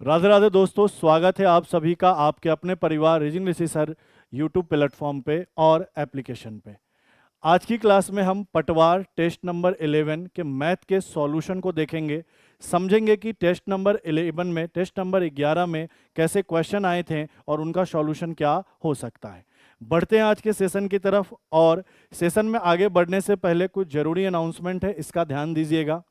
राधे राधे दोस्तों, स्वागत है आप सभी का आपके अपने परिवार रीजनिंग ऋषि सर यूट्यूब प्लेटफॉर्म पे और एप्लीकेशन पे। आज की क्लास में हम पटवार टेस्ट नंबर 11 के मैथ के सॉल्यूशन को देखेंगे, समझेंगे कि टेस्ट नंबर 11 में, टेस्ट नंबर 11 में कैसे क्वेश्चन आए थे और उनका सॉल्यूशन क्या हो सकता है। बढ़ते हैं आज के सेशन की तरफ। और सेशन में आगे बढ़ने से पहले कुछ जरूरी अनाउंसमेंट है, इसका ध्यान दीजिएगा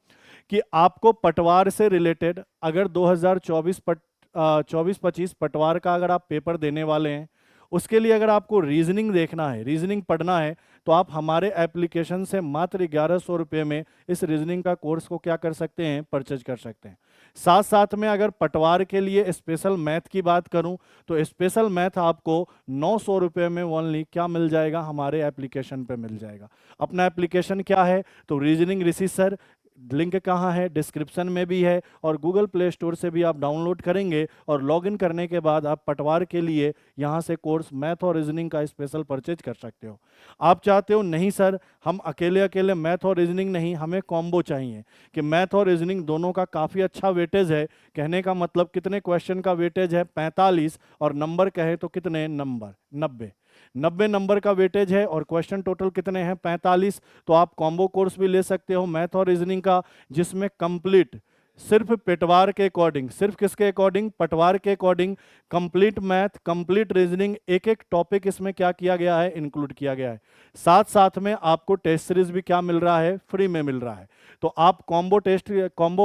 कि आपको पटवार से रिलेटेड अगर 2024-25 पटवार का अगर आप पेपर देने वाले हैं, उसके लिए अगर आपको रीजनिंग देखना है, रीजनिंग पढ़ना है, तो आप हमारे एप्लीकेशन से मात्र 1100 रुपये में इस रीजनिंग का कोर्स को क्या कर सकते हैं, परचेज कर सकते हैं। साथ साथ में अगर पटवार के लिए स्पेशल मैथ की बात करूं तो स्पेशल मैथ आपको 900 रुपये में ओनली क्या मिल जाएगा, हमारे एप्लीकेशन पे मिल जाएगा। अपना एप्लीकेशन क्या है, तो रीजनिंग ऋषि सर, लिंक कहाँ है, डिस्क्रिप्शन में भी है, और गूगल प्ले स्टोर से भी आप डाउनलोड करेंगे और लॉगिन करने के बाद आप पटवार के लिए यहाँ से कोर्स मैथ और रीजनिंग का स्पेशल परचेज कर सकते हो। आप चाहते हो नहीं सर, हम अकेले अकेले मैथ और रीजनिंग नहीं, हमें कॉम्बो चाहिए कि मैथ और रीजनिंग दोनों का काफ़ी अच्छा वेटेज है। कहने का मतलब कितने क्वेश्चन का वेटेज है, 45, और नंबर कहे तो कितने नंबर, 90। 90 नंबर का वेटेज है और क्वेश्चन टोटल कितने हैं, 45। तो आप कॉम्बो कोर्स भी ले सकते हो मैथ और रीजनिंग का, जिसमें कंप्लीट सिर्फ पटवार के अकॉर्डिंग, सिर्फ किसके अकॉर्डिंग, पटवार के according, complete math, complete reasoning, एक एक टॉपिक इसमें क्या किया गया है, इंक्लूड किया गया है। साथ साथ में आपको टेस्ट सीरीज भी क्या मिल रहा है, फ्री में मिल रहा है। तो आप कॉम्बो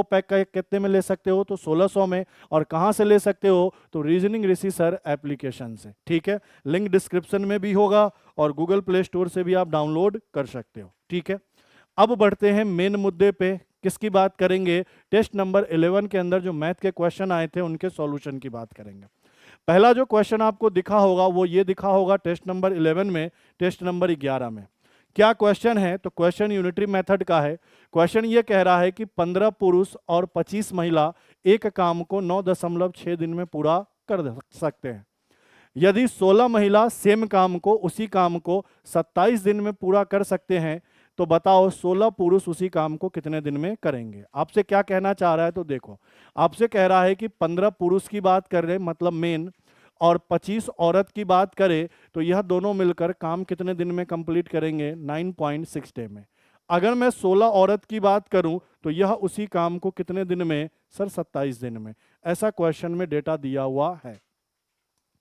पैक का कितने में ले सकते हो, तो 1600 में। और कहाँ से ले सकते हो, तो रीजनिंग ऋषि सर एप्लीकेशन से। ठीक है, लिंक डिस्क्रिप्शन में भी होगा और गूगल प्ले स्टोर से भी आप डाउनलोड कर सकते हो। ठीक है, अब बढ़ते हैं मेन मुद्दे पे। किसकी बात करेंगे, टेस्ट नंबर 11 के अंदर जो मैथ के क्वेश्चन आए थे उनके सॉल्यूशन की बात करेंगे। पहला जो क्वेश्चन आपको दिखा होगा वो ये दिखा होगा टेस्ट नंबर 11 में, टेस्ट नंबर 11 में क्या क्वेश्चन है, तो क्वेश्चन यूनिटरी मेथड का है। क्वेश्चन ये कह रहा है कि 15 पुरुष और 25 महिला एक काम को 9.6 दिन में पूरा कर सकते हैं। यदि 16 महिला सेम काम को, उसी काम को 27 दिन में पूरा कर सकते हैं, तो बताओ 16 पुरुष उसी काम को कितने दिन में करेंगे। आपसे क्या कहना चाह रहा है, तो देखो, आपसे कह रहा है कि 15 पुरुष की बात कर रहे, मतलब मेन, और 25 औरत की बात करें तो यह दोनों मिलकर काम कितने दिन में कंप्लीट करेंगे, 9.6 डे में। अगर मैं 16 औरत की बात करूं तो यह उसी काम को कितने दिन में, सर 27 दिन में। ऐसा क्वेश्चन में डेटा दिया हुआ है।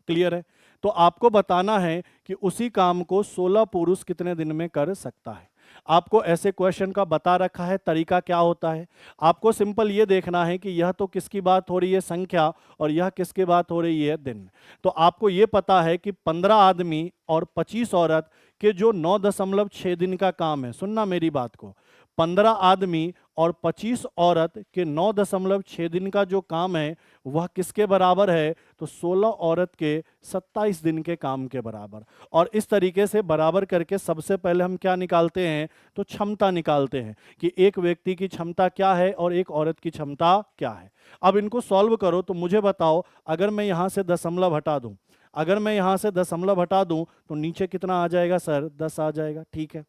क्लियर है, तो आपको बताना है कि उसी काम को 16 पुरुष कितने दिन में कर सकता है। आपको ऐसे क्वेश्चन का बता रखा है, तरीका क्या होता है। आपको सिंपल ये देखना है कि यह तो किसकी बात हो रही है, संख्या, और यह किसकी बात हो रही है, दिन। तो आपको ये पता है कि 15 आदमी और 25 औरत के जो 9.6 दिन का काम है, सुनना मेरी बात को, 15 आदमी और 25 औरत के 9.6 दिन का जो काम है वह किसके बराबर है, तो 16 औरत के 27 दिन के काम के बराबर। और इस तरीके से बराबर करके सबसे पहले हम क्या निकालते हैं, तो क्षमता निकालते हैं कि एक व्यक्ति की क्षमता क्या है और एक औरत की क्षमता क्या है। अब इनको सॉल्व करो तो मुझे बताओ, अगर मैं यहां से दशमलव हटा दूं, अगर मैं यहां से दशमलव हटा दूं तो नीचे कितना आ जाएगा सर, 10 आ जाएगा। ठीक है,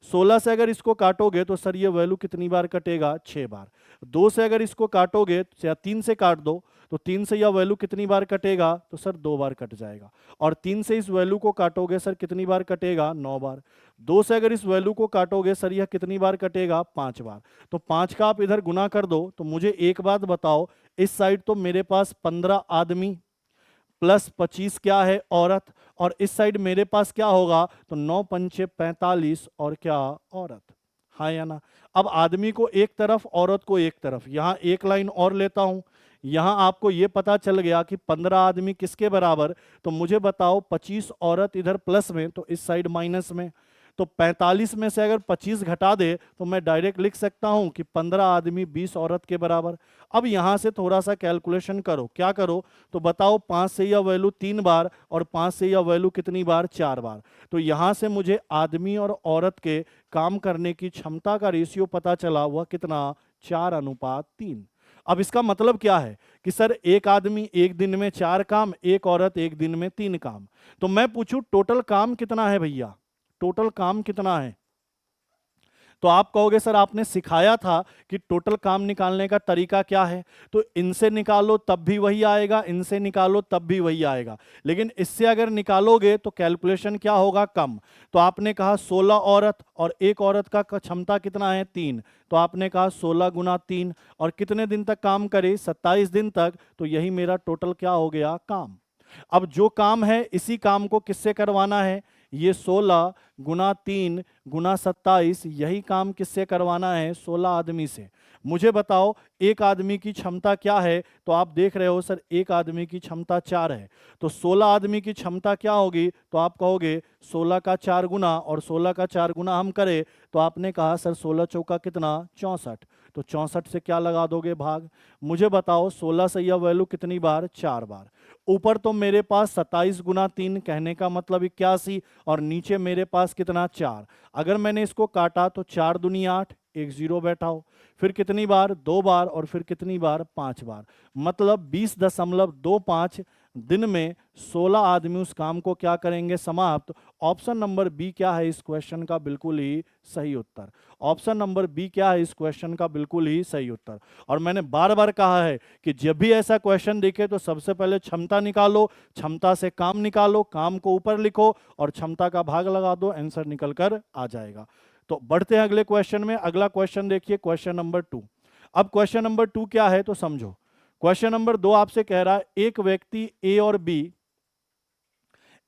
16 से अगर इसको काटोगे तो सर ये वैल्यू कितनी बार कटेगा, 6 बार। 2 से अगर इसको काटोगे या 3 से काट दो तो 3 से यह वैल्यू कितनी बार कटेगा, तो सर 2 बार कट जाएगा। और 3 से इस वैल्यू को काटोगे सर कितनी बार कटेगा, 9 बार। 2 से अगर इस वैल्यू को काटोगे सर यह कितनी बार कटेगा, 5 बार। तो 5 का आप इधर गुना कर दो। तो मुझे एक बात बताओ, इस साइड तो मेरे पास 15 आदमी प्लस 25 क्या है, औरत, और इस साइड मेरे पास क्या होगा, तो 9 पंचे 45 और क्या, औरत। हाँ या ना। अब आदमी को एक तरफ, औरत को एक तरफ, यहां एक लाइन और लेता हूं। यहां आपको यह पता चल गया कि 15 आदमी किसके बराबर, तो मुझे बताओ 25 औरत इधर प्लस में तो इस साइड माइनस में। तो 45 में से अगर 25 घटा दे तो मैं डायरेक्ट लिख सकता हूं कि 15 आदमी 20 औरत के बराबर। अब यहां से थोड़ा सा कैलकुलेशन करो, क्या करो, तो बताओ 5 से यह वैल्यू 3 बार और 5 से यह वैल्यू कितनी बार, 4 बार। तो यहां से मुझे आदमी और औरत के काम करने की क्षमता का रेशियो पता चला, वह कितना, 4:3। अब इसका मतलब क्या है कि सर एक आदमी एक दिन में 4 काम, एक औरत एक दिन में 3 काम। तो मैं पूछूं टोटल काम कितना है भैया, टोटल काम कितना है, तो आप कहोगे सर आपने सिखाया था कि टोटल काम निकालने का तरीका क्या है, तो इनसे निकालो तब भी वही आएगा, इनसे निकालो तब भी वही आएगा, लेकिन इससे अगर निकालोगे तो कैलकुलेशन क्या होगा, कम। तो आपने कहा 16 औरत और एक औरत का क्षमता कितना है, 3, तो आपने कहा 16 गुना 3, और कितने दिन तक काम करे, 27 दिन तक, तो यही मेरा टोटल क्या हो गया, काम। अब जो काम है इसी काम को किससे करवाना है, ये 16 गुना 3 गुना 27, यही काम किससे करवाना है, 16 आदमी से। मुझे बताओ एक आदमी की क्षमता क्या है, तो आप देख रहे हो सर एक आदमी की क्षमता 4 है, तो 16 आदमी की क्षमता क्या होगी, तो आप कहोगे 16 का 4 गुना, और 16 का 4 गुना हम करें तो आपने कहा सर 16 चौका कितना, 64, तो 64 से क्या लगा दोगे, भाग। मुझे बताओ 16 से यह वैल्यू कितनी बार, 4 बार। ऊपर तो मेरे पास 27 गुना 3 कहने का मतलब 81, और नीचे मेरे पास कितना, 4। अगर मैंने इसको काटा तो 4 दूनी 8, एक जीरो बैठा हो, फिर कितनी बार, 2 बार, और फिर कितनी बार, 5 बार, मतलब 20.25 दिन में 16 आदमी उस काम को क्या करेंगे, समाप्त। ऑप्शन नंबर बी क्या है इस क्वेश्चन का बिल्कुल ही सही उत्तर। ऑप्शन नंबर बी क्या है इस क्वेश्चन का बिल्कुल ही सही उत्तर। और मैंने बार बार कहा है कि जब भी ऐसा क्वेश्चन देखे तो सबसे पहले क्षमता निकालो, क्षमता से काम निकालो, काम को ऊपर लिखो और क्षमता का भाग लगा दो, आंसर निकल कर आ जाएगा। तो बढ़ते हैं अगले क्वेश्चन में। अगला क्वेश्चन देखिए, क्वेश्चन नंबर 2। अब क्वेश्चन नंबर 2 क्या है तो समझो। क्वेश्चन नंबर 2 आपसे कह रहा है एक व्यक्ति ए और बी,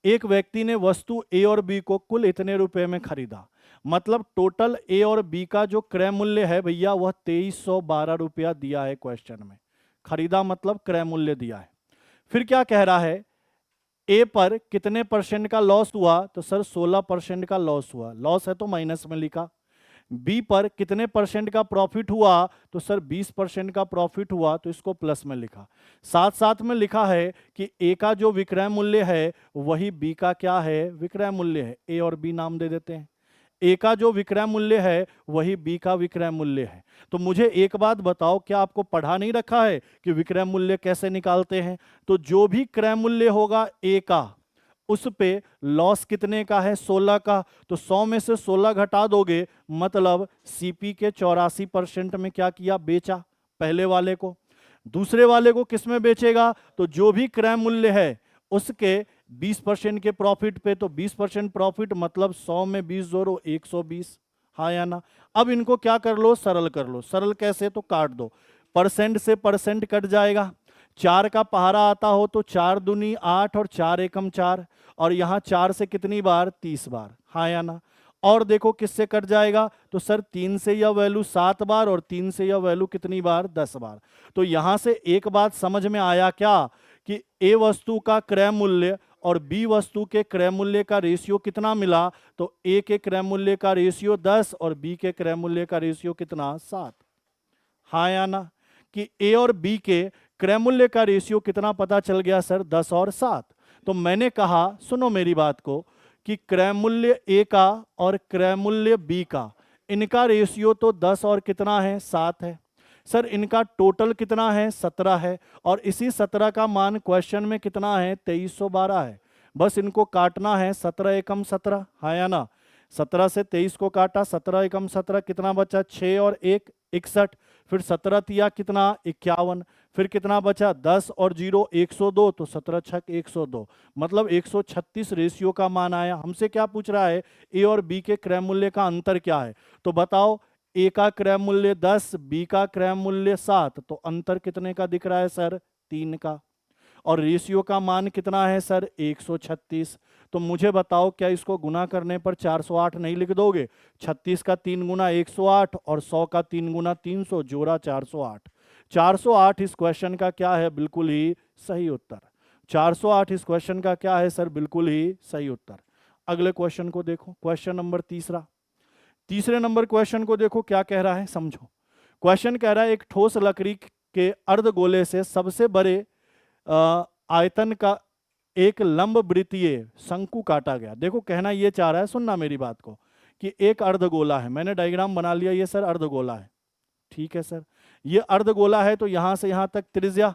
एक व्यक्ति ने वस्तु ए और बी को कुल इतने रुपए में खरीदा, मतलब टोटल ए और बी का जो क्रय मूल्य है भैया वह 2312 रुपया दिया है क्वेश्चन में। खरीदा मतलब क्रय मूल्य दिया है। फिर क्या कह रहा है, ए पर कितने परसेंट का लॉस हुआ, तो सर 16% का लॉस हुआ, लॉस है तो माइनस में लिखा। बी पर कितने परसेंट का प्रॉफिट हुआ, तो सर 20% का प्रॉफिट हुआ, तो इसको प्लस में लिखा। साथ साथ में लिखा है कि ए का जो विक्रय मूल्य है वही बी का क्या है, विक्रय मूल्य है। ए और बी नाम दे देते हैं। ए का जो विक्रय मूल्य है वही बी का विक्रय मूल्य है। तो मुझे एक बात बताओ, क्या आपको पढ़ा नहीं रखा है कि विक्रय मूल्य कैसे निकालते हैं। तो जो भी क्रय मूल्य होगा ए का, उस पे लॉस कितने का है, 16 का, तो 100 में से 16 घटा दोगे, मतलब सीपी के 84% में क्या किया, बेचा पहले वाले को। दूसरे वाले को किस में बेचेगा, तो जो भी क्रय मूल्य है उसके 20% के प्रॉफिट पे, तो 20% प्रॉफिट मतलब 100 में 20 जोड़ो 120, हाँ या ना। अब इनको क्या कर लो, सरल कर लो। सरल कैसे, तो काट दो, परसेंट से परसेंट कट जाएगा। 4 का पहाड़ा आता हो तो 4 दूनी 8 और 4 एकम 4, और यहां 4 से कितनी बार, 30 बार, हाँ या ना। और देखो किससे कट जाएगा, तो सर 3 से यह वैल्यू 7 बार, और 3 से यह वैल्यू कितनी बार, 10 बार। तो यहां से एक बात समझ में आया क्या, कि ए वस्तु का क्रय मूल्य और बी वस्तु के क्रय मूल्य का रेशियो कितना मिला, तो ए के क्रय मूल्य का रेशियो 10 और बी के क्रय मूल्य का रेशियो कितना, 7, हाँ या ना। कि ए और बी के क्रय मूल्य का रेशियो कितना पता चल गया सर, 10 और 7। तो मैंने कहा, सुनो मेरी बात को, कि क्रय मूल्य ए का और क्रय मूल्य बी का, इनका रेशियो तो 10 और कितना है, 7 है। सर इनका टोटल कितना है, 17 है, और इसी 17 का मान क्वेश्चन में कितना है, 2312 है। बस इनको काटना है, 17 एकम 17, हाँ या ना। 17 से 23 को काटा, 17 एकम 17 कितना बचा, 6 और 1 61, फिर 17 तिया कितना, 51, फिर कितना बचा, 10 और 0 102, तो 17 छक 102, मतलब 136 रेशियो का मान आया। हमसे क्या पूछ रहा है, ए और बी के क्रय मूल्य का अंतर क्या है। तो बताओ, ए का क्रय मूल्य 10, बी का क्रय मूल्य 7, तो अंतर कितने का दिख रहा है सर, 3 का। और रेशियो का मान कितना है सर, 136। तो मुझे बताओ, क्या इसको गुना करने पर 408 नहीं लिख दोगे। 36 का 3 गुना 108 और 100 का 3 गुना 300, जोड़ा 408। 408 इस क्वेश्चन का क्या है, बिल्कुल ही सही उत्तर। 408 इस क्वेश्चन का क्या है सर, बिल्कुल ही सही उत्तर। अगले क्वेश्चन को देखो, क्वेश्चन नंबर तीसरा। तीसरे नंबर क्वेश्चन को देखो क्या कह रहा है, समझो। क्वेश्चन कह रहा है एक ठोस लकड़ी के अर्धगोले से सबसे बड़े आयतन का एक लंब वृत्तीय शंकु काटा गया। देखो कहना ये चाह रहा है, सुनना मेरी बात को, कि एक अर्धगोला है, मैंने डायग्राम बना लिया, ये सर अर्धगोला है, ठीक है सर। ये अर्धगोला है तो यहां से यहां तक त्रिज्या,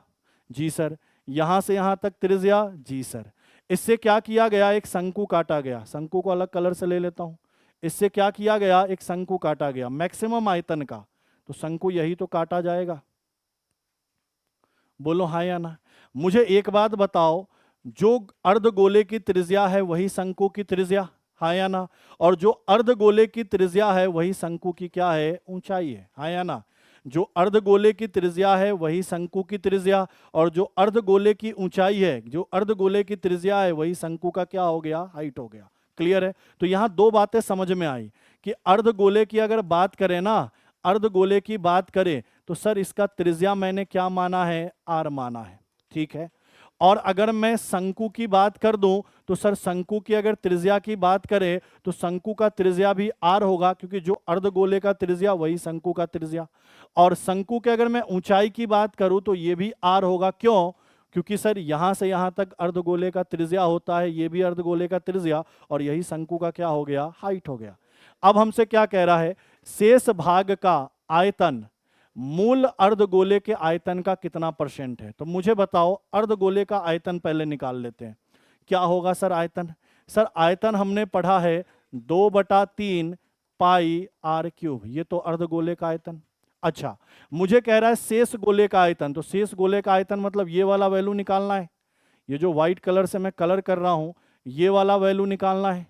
जी सर, यहां से यहां तक त्रिज्या, जी सर। इससे क्या किया गया, एक शंकु काटा गया। शंकु को अलग कलर से ले लेता हूं। इससे क्या किया गया, एक शंकु काटा गया मैक्सिमम आयतन का, तो शंकु यही तो काटा जाएगा। बोलो हाँ या ना। मुझे एक बात बताओ, जो अर्धगोले की त्रिज्या है वही शंकु की त्रिज्या, हाँ या ना। और जो अर्धगोले की त्रिज्या है वही शंकु की क्या है, ऊंचाई है, हाँ या ना। जो अर्धगोले की त्रिज्या है वही शंकु की त्रिज्या, और जो अर्धगोले की ऊंचाई है, जो अर्धगोले की त्रिज्या है वही शंकु का क्या हो गया, हाइट हो गया। क्लियर है। तो यहां दो बातें समझ में आई कि अर्धगोले की अगर बात करें ना, अर्धगोले की बात करें तो सर इसका त्रिज्या मैंने क्या माना है, आर माना है, ठीक है। और अगर मैं शंकु की बात कर दूं तो सर शंकु की अगर त्रिज्या की बात करें तो शंकु का त्रिज्या भी आर होगा, क्योंकि जो अर्धगोले का त्रिज्या वही शंकु का त्रिज्या। और शंकु के अगर मैं ऊंचाई की बात करूं तो ये भी आर होगा, क्यों, क्योंकि सर यहां से यहां तक अर्धगोले का त्रिज्या होता है, ये भी अर्धगोले का त्रिज्या, और यही शंकु का क्या हो गया, हाइट हो गया। अब हमसे क्या कह रहा है, शेष भाग का आयतन मूल अर्धगोले के आयतन का कितना परसेंट है। तो मुझे बताओ अर्धगोले का आयतन पहले निकाल लेते हैं। क्या होगा सर आयतन, सर आयतन हमने पढ़ा है 2/3 पाई आर क्यूब, ये तो अर्धगोले का आयतन। अच्छा, मुझे कह रहा है शेष गोले का आयतन, तो शेष गोले का आयतन मतलब ये वाला वैल्यू निकालना है, ये जो व्हाइट कलर से मैं कलर कर रहा हूं ये वाला वैल्यू निकालना है।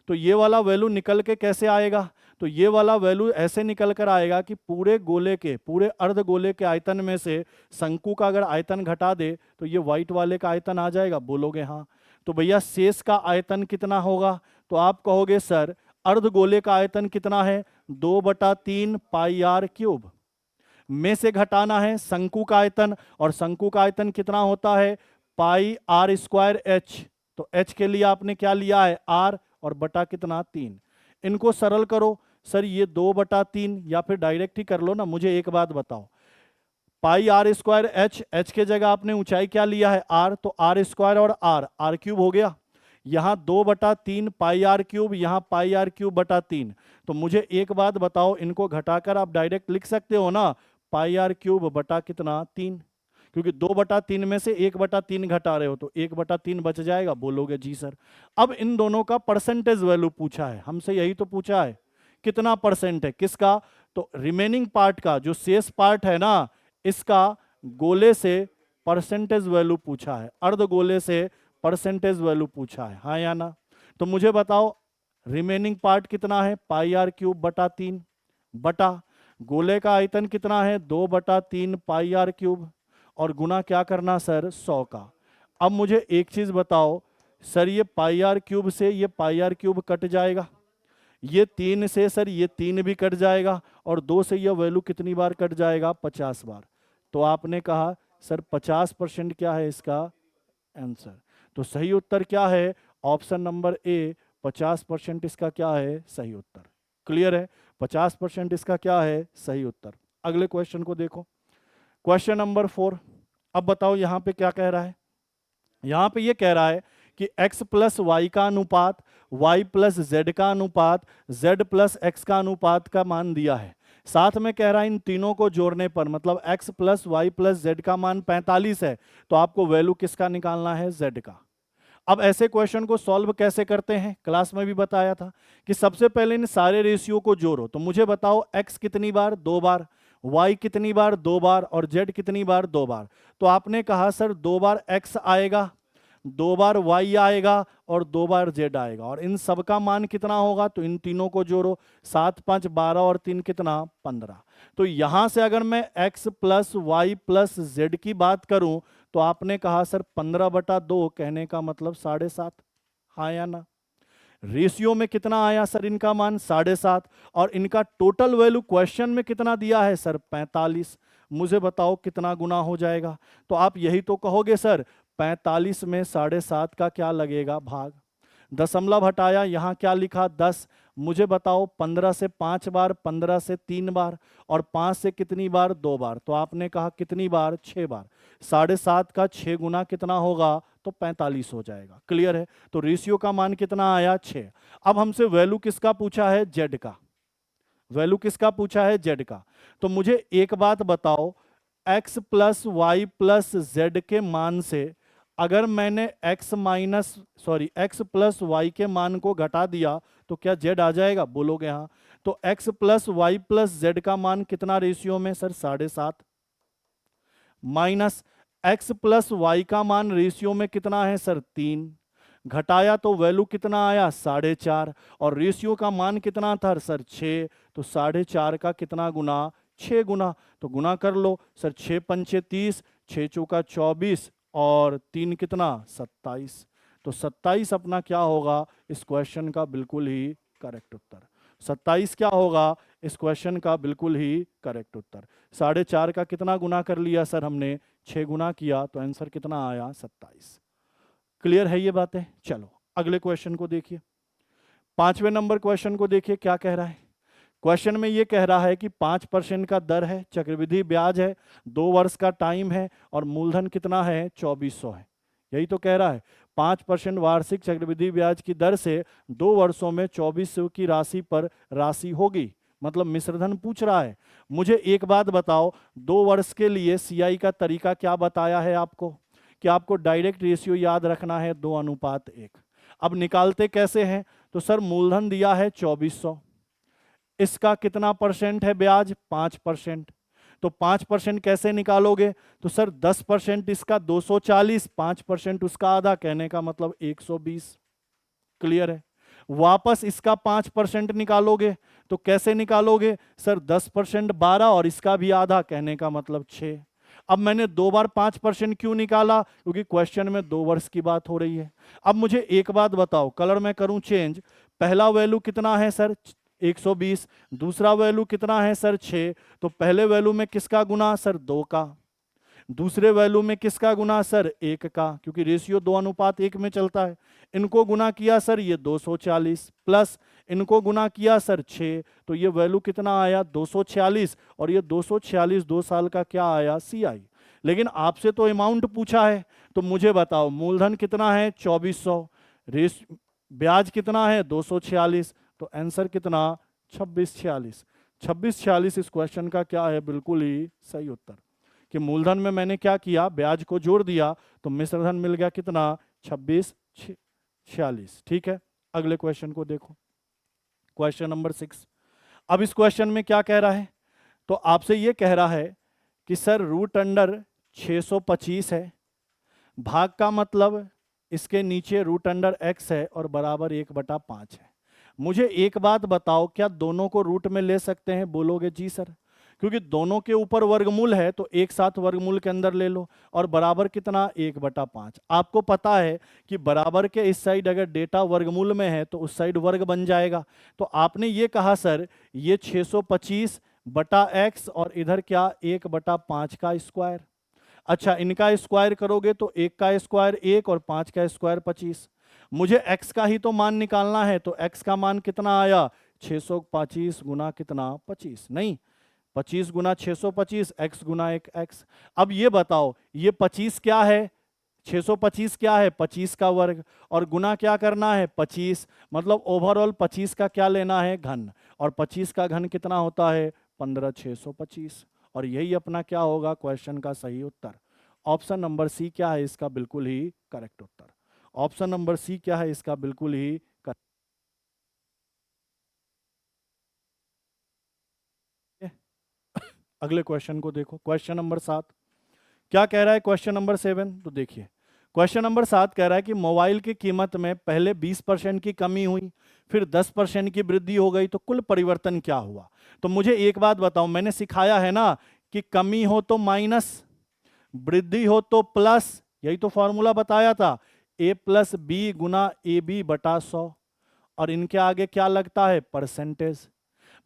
तो ये वाला वैल्यू निकल के कैसे आएगा, तो ये वाला वैल्यू ऐसे निकल कर आएगा कि पूरे गोले के, पूरे अर्धगोले के आयतन में से शंकु का अगर आयतन घटा दे तो ये व्हाइट वाले का आयतन आ जाएगा। बोलोगे हाँ। तो भैया शेष का आयतन कितना होगा, तो आप कहोगे सर अर्धगोले का आयतन कितना है, 2/3 पाई आर क्यूब में से घटाना है शंकु का आयतन, और शंकु का आयतन कितना होता है, पाई आर स्क्वायर एच। तो एच के लिए आपने क्या लिया है, आर, और बटा कितना, 3। इनको सरल करो, सर ये 2/3, या फिर डायरेक्ट ही कर लो ना। मुझे एक बात बताओ, पाई आर स्क्वायर एच, एच के जगह आपने ऊंचाई क्या लिया है, आर, तो आर स्क्वायर और आर क्यूब हो गया। यहां 2/3 पाई आर क्यूब, यहां पाई आर क्यूब बटा 3। तो मुझे एक बात बताओ, इनको घटाकर आप डायरेक्ट लिख सकते हो ना, पाई आर क्यूब बटा कितना, 3, क्योंकि 2/3 में से 1/3 घटा रहे हो तो 1/3 बच जाएगा। बोलोगे जी सर। अब इन दोनों का परसेंटेज वैल्यू पूछा है हमसे, यही तो पूछा है, कितना परसेंट है किसका, तो रिमेनिंग पार्ट का, जो शेष पार्ट है ना, इसका गोले से परसेंटेज वैल्यू पूछा है, अर्धगोले से परसेंटेज वैल्यू पूछा है, हाँ या ना। तो मुझे बताओ रिमेनिंग पार्ट कितना है, पाई आर क्यूब बटा 3, बटा गोले का आयतन कितना है, 2/3 पाई आर क्यूब, और गुना क्या करना सर, 100 का। अब मुझे एक चीज बताओ सर, ये पाई आर क्यूब से ये पाई आर क्यूब कट जाएगा, ये 3 से सर ये 3 भी कट जाएगा, और 2 से ये वैल्यू कितनी बार कट जाएगा, 50 बार। तो आपने कहा सर 50% क्या है इसका आंसर। तो सही उत्तर क्या है, ऑप्शन नंबर ए, 50% इसका क्या है सही उत्तर। क्लियर है, 50% इसका क्या है सही उत्तर। अगले क्वेश्चन को देखो, क्वेश्चन नंबर 4। अब बताओ यहां पे क्या कह रहा है, यहां पे ये कह रहा है कि x प्लस वाई का अनुपात, y प्लस जेड का अनुपात, z प्लस एक्स का अनुपात का मान दिया है। साथ में कह रहा है इन तीनों को जोड़ने पर, मतलब x plus y plus z का मान 45 है, तो आपको वैल्यू किसका निकालना है, z का। अब ऐसे क्वेश्चन को सॉल्व कैसे करते हैं, क्लास में भी बताया था कि सबसे पहले इन सारे रेशियो को जोड़ो। तो मुझे बताओ x कितनी बार, 2 बार, y कितनी बार, 2 बार, और z कितनी बार, 2 बार। तो आपने कहा सर 2 बार x आएगा, 2 बार y आएगा, और 2 बार z आएगा, और इन सब का मान कितना होगा, तो इन तीनों को जोड़ो, 7 5 12 और 3 कितना, 15। तो यहां से अगर मैं x plus y plus z की बात करूं तो आपने कहा सर 15/2, कहने का मतलब 7.5, हाँ या ना। रेशियो में कितना आया सर इनका मान, 7.5, और इनका टोटल वैल्यू क्वेश्चन में कितना दिया है सर, 45। मुझे बताओ कितना गुना हो जाएगा, तो आप यही तो कहोगे सर 45 में 7.5 का क्या लगेगा, भाग। दशमलव हटाया, यहाँ क्या लिखा, 10। मुझे बताओ 15 से 5 बार, 15 से 3 बार, और 5 से कितनी बार, 2 बार। तो आपने कहा कितनी बार, 6 बार। 7.5 का 6 गुना कितना होगा, तो 45 हो जाएगा। क्लियर है। तो रेशियो का मान कितना आया, 6। अब हमसे वैल्यू किसका पूछा है, जेड का। वैल्यू किसका पूछा है, जेड का। तो मुझे एक बात बताओ, x plus y plus z के मान से अगर मैंने x प्लस वाई के मान को घटा दिया तो क्या z आ जाएगा, बोलोगे हाँ। तो x plus y plus z का मान कितना रेशियो में sir, 7.5, minus x plus y का मान रेशियो में कितना है सर, 3, घटाया तो वैल्यू कितना आया, 4.5, और रेशियो का मान कितना था सर, 6, तो 4.5 का कितना गुना, 6 गुना, तो गुना कर लो सर, 6 पंचे 30, 6 चौका 24 और 3 कितना, 27, तो 27 अपना क्या होगा इस क्वेश्चन का बिल्कुल ही करेक्ट उत्तर। 27 क्या होगा इस क्वेश्चन का बिल्कुल ही करेक्ट उत्तर। 4.5 का कितना गुना कर लिया सर हमने, 6 गुना किया, तो आंसर कितना आया, 27। क्लियर है ये बातें। चलो अगले क्वेश्चन को देखिए, 5वें नंबर क्वेश्चन को देखिए क्या कह रहा है। क्वेश्चन में ये कह रहा है कि 5% का दर है, चक्रवृद्धि ब्याज है, 2 वर्ष का टाइम है और मूलधन कितना है, 2400 है। यही तो कह रहा है, 5% वार्षिक चक्रवृद्धि ब्याज की दर से 2 वर्षों में 2400 की राशि पर राशि होगी, मतलब मिश्रधन पूछ रहा है। मुझे एक बात बताओ, 2 वर्ष के लिए सीआई का तरीका क्या बताया है आपको, कि आपको डायरेक्ट रेशियो याद रखना है 2:1। अब निकालते कैसे हैं, तो सर मूलधन दिया है 2400, इसका कितना परसेंट है ब्याज, 5%, तो 5% कैसे निकालोगे, तो सर 10% इसका 240, 5% उसका आधा, कहने का मतलब 120। क्लियर है। वापस इसका 5% निकालोगे तो कैसे निकालोगे, सर 10% 12 और इसका भी आधा, कहने का मतलब 6। अब मैंने 2 बार 5% क्यों निकाला, क्योंकि क्वेश्चन में 2 वर्ष की बात हो रही है। अब मुझे एक बात बताओ, कलर में करूं चेंज, पहला वैल्यू कितना है सर, 120, दूसरा वैल्यू कितना है सर, 6, तो पहले वैल्यू में किसका गुना सर, 2 का, दूसरे वैल्यू में किसका गुना सर, 1 का, क्योंकि रेशियो 2:1 में चलता है। इनको गुना किया सर ये 240, प्लस इनको गुना किया सर 6, तो ये वैल्यू कितना आया, 246, और ये 246 2 साल का क्या आया, सीआई। लेकिन आपसे तो अमाउंट पूछा है, तो मुझे बताओ मूलधन कितना है, 2400, रेस ब्याज कितना है, 246, तो आंसर कितना, 2646। 2646 इस क्वेश्चन का क्या है, बिल्कुल ही सही उत्तर। कि मूलधन में मैंने क्या किया, ब्याज को जोड़ दिया, तो मिश्रधन मिल गया कितना, 2646। ठीक है, अगले क्वेश्चन को देखो, क्वेश्चन नंबर 6। अब इस क्वेश्चन में क्या कह रहा है, तो आपसे ये कह रहा है कि सर रूट अंडर 625 है, भाग का मतलब इसके नीचे रूट अंडर x है और बराबर 1/5 है। मुझे एक बात बताओ, क्या दोनों को रूट में ले सकते हैं, बोलोगे जी सर, क्योंकि दोनों के ऊपर वर्गमूल है तो एक साथ वर्गमूल के अंदर ले लो, और बराबर कितना, 1/5। आपको पता है कि बराबर के इस साइड अगर डेटा वर्गमूल में है तो उस साइड वर्ग बन जाएगा। तो आपने ये कहा सर ये 625/x और इधर क्या, 1/5 का स्क्वायर। अच्छा, इनका स्क्वायर करोगे तो 1 का स्क्वायर 1 और 5 का स्क्वायर 25। मुझे x का ही तो मान निकालना है, तो x का मान कितना आया, 625 गुना कितना, 25, नहीं 25 गुना 625, x गुना 1x। अब ये बताओ ये 25 क्या है, 625 क्या है, 25 का वर्ग, और गुना क्या करना है, 25, मतलब ओवरऑल 25 का क्या लेना है, घन, और 25 का घन कितना होता है, 15,625। और यही अपना क्या होगा क्वेश्चन का सही उत्तर। ऑप्शन नंबर सी क्या है इसका बिल्कुल ही करेक्ट उत्तर। ऑप्शन नंबर सी क्या है इसका बिल्कुल ही करेक्ट। अगले क्वेश्चन को देखो, क्वेश्चन नंबर 7 क्या कह रहा है, क्वेश्चन नंबर 7 तो देखिए, क्वेश्चन नंबर 7 कह रहा है कि मोबाइल की कीमत में पहले 20% की कमी हुई, फिर 10% की वृद्धि हो गई, तो कुल परिवर्तन क्या हुआ। तो मुझे एक बात बताओ, मैंने सिखाया है ना कि कमी हो तो माइनस, वृद्धि हो तो प्लस, यही तो फॉर्मूला बताया था, a + b गुना AB/100, और इनके आगे क्या लगता है, परसेंटेज।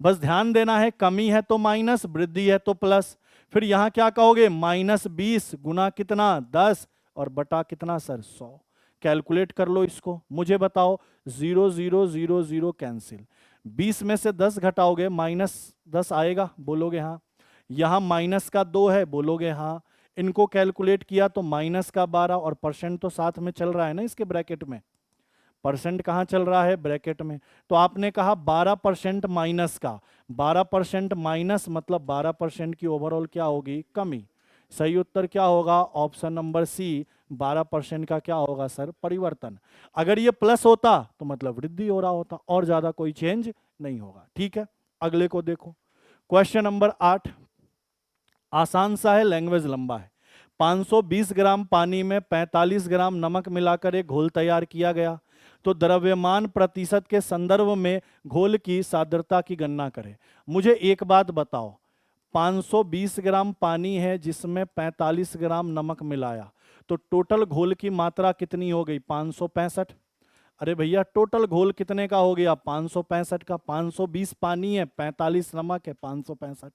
बस ध्यान देना है, कमी है तो माइनस, वृद्धि है तो प्लस, फिर यहां क्या कहोगे, -20 गुना कितना, 10, और बटा कितना सर, 100। कैलकुलेट कर लो इसको, मुझे बताओ, 0 0 0 0 कैंसिल, 20 में से 10 घटाओगे -10 आएगा, बोलोगे हाँ। यहां माइनस का 2 है, बोलोगे हाँ। इनको कैलकुलेट किया तो -12, और परसेंट तो साथ में चल रहा है ना इसके ब्रैकेट में, परसेंट कहाँ चल रहा है, ब्रैकेट में। तो आपने कहा 12% माइनस का, 12% माइनस मतलब 12% की ओवरऑल क्या होगी, कमी। सही उत्तर क्या होगा? ऑप्शन नंबर सी, 12% का क्या होगा सर? परिवर्तन। अगर ये प्लस होता तो मतलब वृद्धि हो रहा होता, और ज्यादा कोई चेंज नहीं होगा। ठीक है, अगले को देखो। क्वेश्चन नंबर 8, आसान सा है, लैंग्वेज लंबा है। 520 ग्राम पानी में 45 ग्राम नमक मिलाकर एक घोल तैयार किया गया, तो द्रव्यमान प्रतिशत के संदर्भ में घोल की सांद्रता की गणना करें। मुझे एक बात बताओ, 520 ग्राम पानी है जिसमें 45 ग्राम नमक मिलाया, तो टोटल घोल की मात्रा कितनी हो गई? 565। अरे भैया टोटल घोल कितने का हो गया? 565 का। 520 पानी है, 45 नमक है, 565।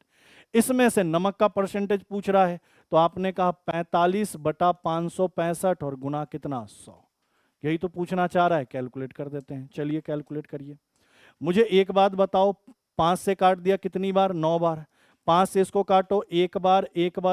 इसमें से नमक का परसेंटेज पूछ रहा है, तो आपने कहा 45/565 और गुना कितना? 100। यही तो पूछना चाह रहा है, कैलकुलेट कर देते हैं। चलिए कैलकुलेट करिए। मुझे एक बात बताओ, 5 से काट दिया कितनी बार? 9 बार। 5 से इसको काटो एक बार,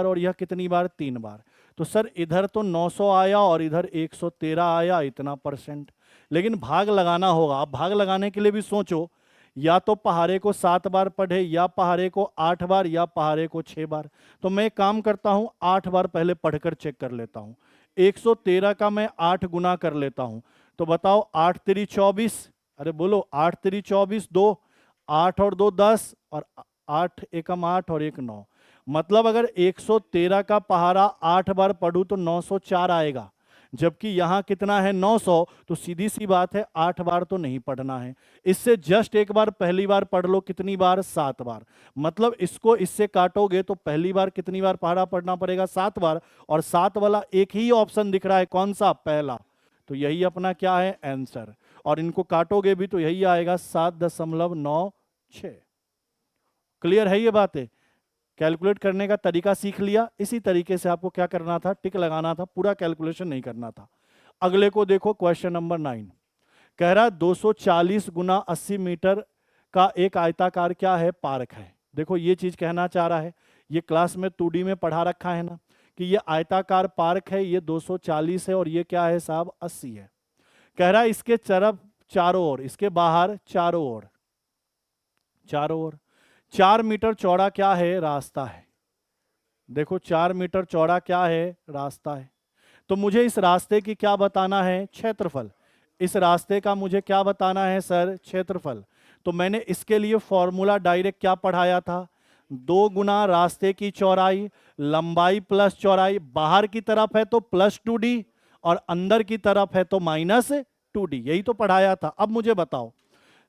और यह कितनी बार? 3 बार। तो सर इधर तो 900 आया और इधर 113 आया, इतना परसेंट। लेकिन भाग लगाना होगा। अब भाग लगाने के लिए भी सोचो, या तो पहाड़े को 7 बार पढ़े, या पहाड़े को 8 बार, या पहाड़े को 6 बार। तो मैं एक काम करता हूं, 8 बार पहले पढ़कर चेक कर लेता हूं। 113 का मैं 8 गुना कर लेता हूं, तो बताओ 8 तिरी 24। अरे बोलो, 8 तिरी 24, 2, 8 और 2 10, और 8 एकम 8 और 1 9। मतलब अगर 113 का पहाड़ा 8 बार पढ़ूं तो 904 आएगा, जबकि यहां कितना है? 900। तो सीधी सी बात है, 8 बार तो नहीं पढ़ना है। इससे जस्ट एक बार पहली बार पढ़ लो। कितनी बार? 7 बार। मतलब इसको इससे काटोगे तो पहली बार कितनी बार पहाड़ा पढ़ना पड़ेगा? 7 बार। और 7 वाला एक ही ऑप्शन दिख रहा है, कौन सा? पहला। तो यही अपना क्या है? आंसर। और इनको काटोगे भी तो यही आएगा, 7.96। क्लियर है ये बातें? कैलकुलेट करने का तरीका सीख लिया। इसी तरीके से आपको क्या करना था? टिक लगाना था, पूरा कैलकुलेशन नहीं करना था। अगले को देखो, क्वेश्चन नंबर 9। कह रहा 240 गुना 80 मीटर का एक आयताकार क्या है? पार्क है। देखो ये चीज कहना चाह रहा है, ये क्लास में 2D में पढ़ा रखा है ना, कि ये आयताकार पार्क है, ये 240 है, और ये क्या है साहब? 80 है। कह रहा है इसके तरफ चारों ओर, इसके बाहर चारों ओर, 4 मीटर चौड़ा क्या है? रास्ता है। देखो 4 मीटर चौड़ा क्या है? रास्ता है। तो मुझे इस रास्ते की क्या बताना है? क्षेत्रफल। इस रास्ते का मुझे क्या बताना है सर? क्षेत्रफल। तो मैंने इसके लिए फॉर्मूला डायरेक्ट क्या पढ़ाया था? 2 गुना रास्ते की चौड़ाई, लंबाई प्लस चौड़ाई। बाहर की तरफ है तो +2D, और अंदर की तरफ है तो -2D। यही तो पढ़ाया था। अब मुझे बताओ,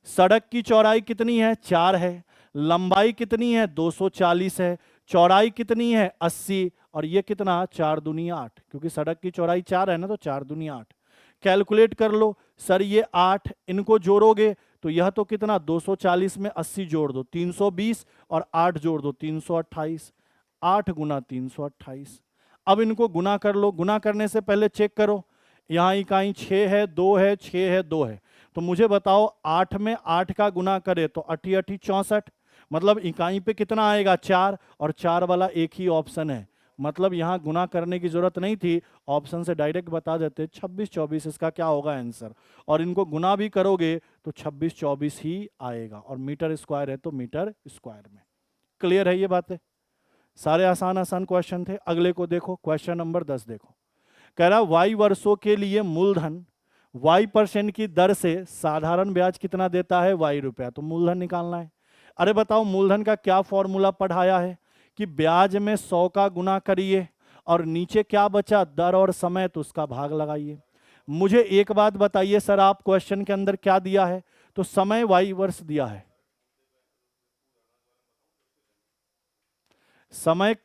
सड़क की चौड़ाई कितनी है? 4 है। लंबाई कितनी है? 240 है। चौड़ाई कितनी है? 80। और ये कितना? 4 दूनी 8, क्योंकि सड़क की चौड़ाई 4 है ना, तो 4 दूनी 8। कैलकुलेट कर लो सर, ये 8 इनको जोड़ोगे तो यह तो कितना? 240 में 80 जोड़ दो 320, और 8 जोड़ दो 328। 8 गुना 328। अब इनको गुना कर लो। गुना करने से पहले चेक करो, यहाँ इकाई 6 है, 2 है, 6 है, 2 है। तो मुझे बताओ 8 में 8 का गुना करे तो 8 8 64। मतलब इकाई पे कितना आएगा? 4, और 4 वाला एक ही ऑप्शन है। मतलब यहां गुना करने की जरूरत नहीं थी, ऑप्शन से डायरेक्ट बता देते 26 24 इसका क्या होगा आंसर। और इनको गुना भी करोगे तो 26 24 ही आएगा, और मीटर स्क्वायर है तो मीटर स्क्वायर में। क्लियर है ये बातें? सारे आसान आसान क्वेश्चन थे। अगले को देखो, क्वेश्चन नंबर 10 देखो। कह रहा y वर्षों के लिए मूलधन y% की दर से साधारण ब्याज कितना देता है? y रुपया। तो मूलधन निकालना है। अरे बताओ, मूलधन का क्या फॉर्मूला पढ़ाया है? कि ब्याज में 100 का गुना करिए, और नीचे क्या बचा? दर और समय, तो उसका भाग लगाइए। मुझे एक बात बताइए सर, आप क्वेश्चन के अंदर क्या दिया है? तो समय y वर्ष दिया है। समय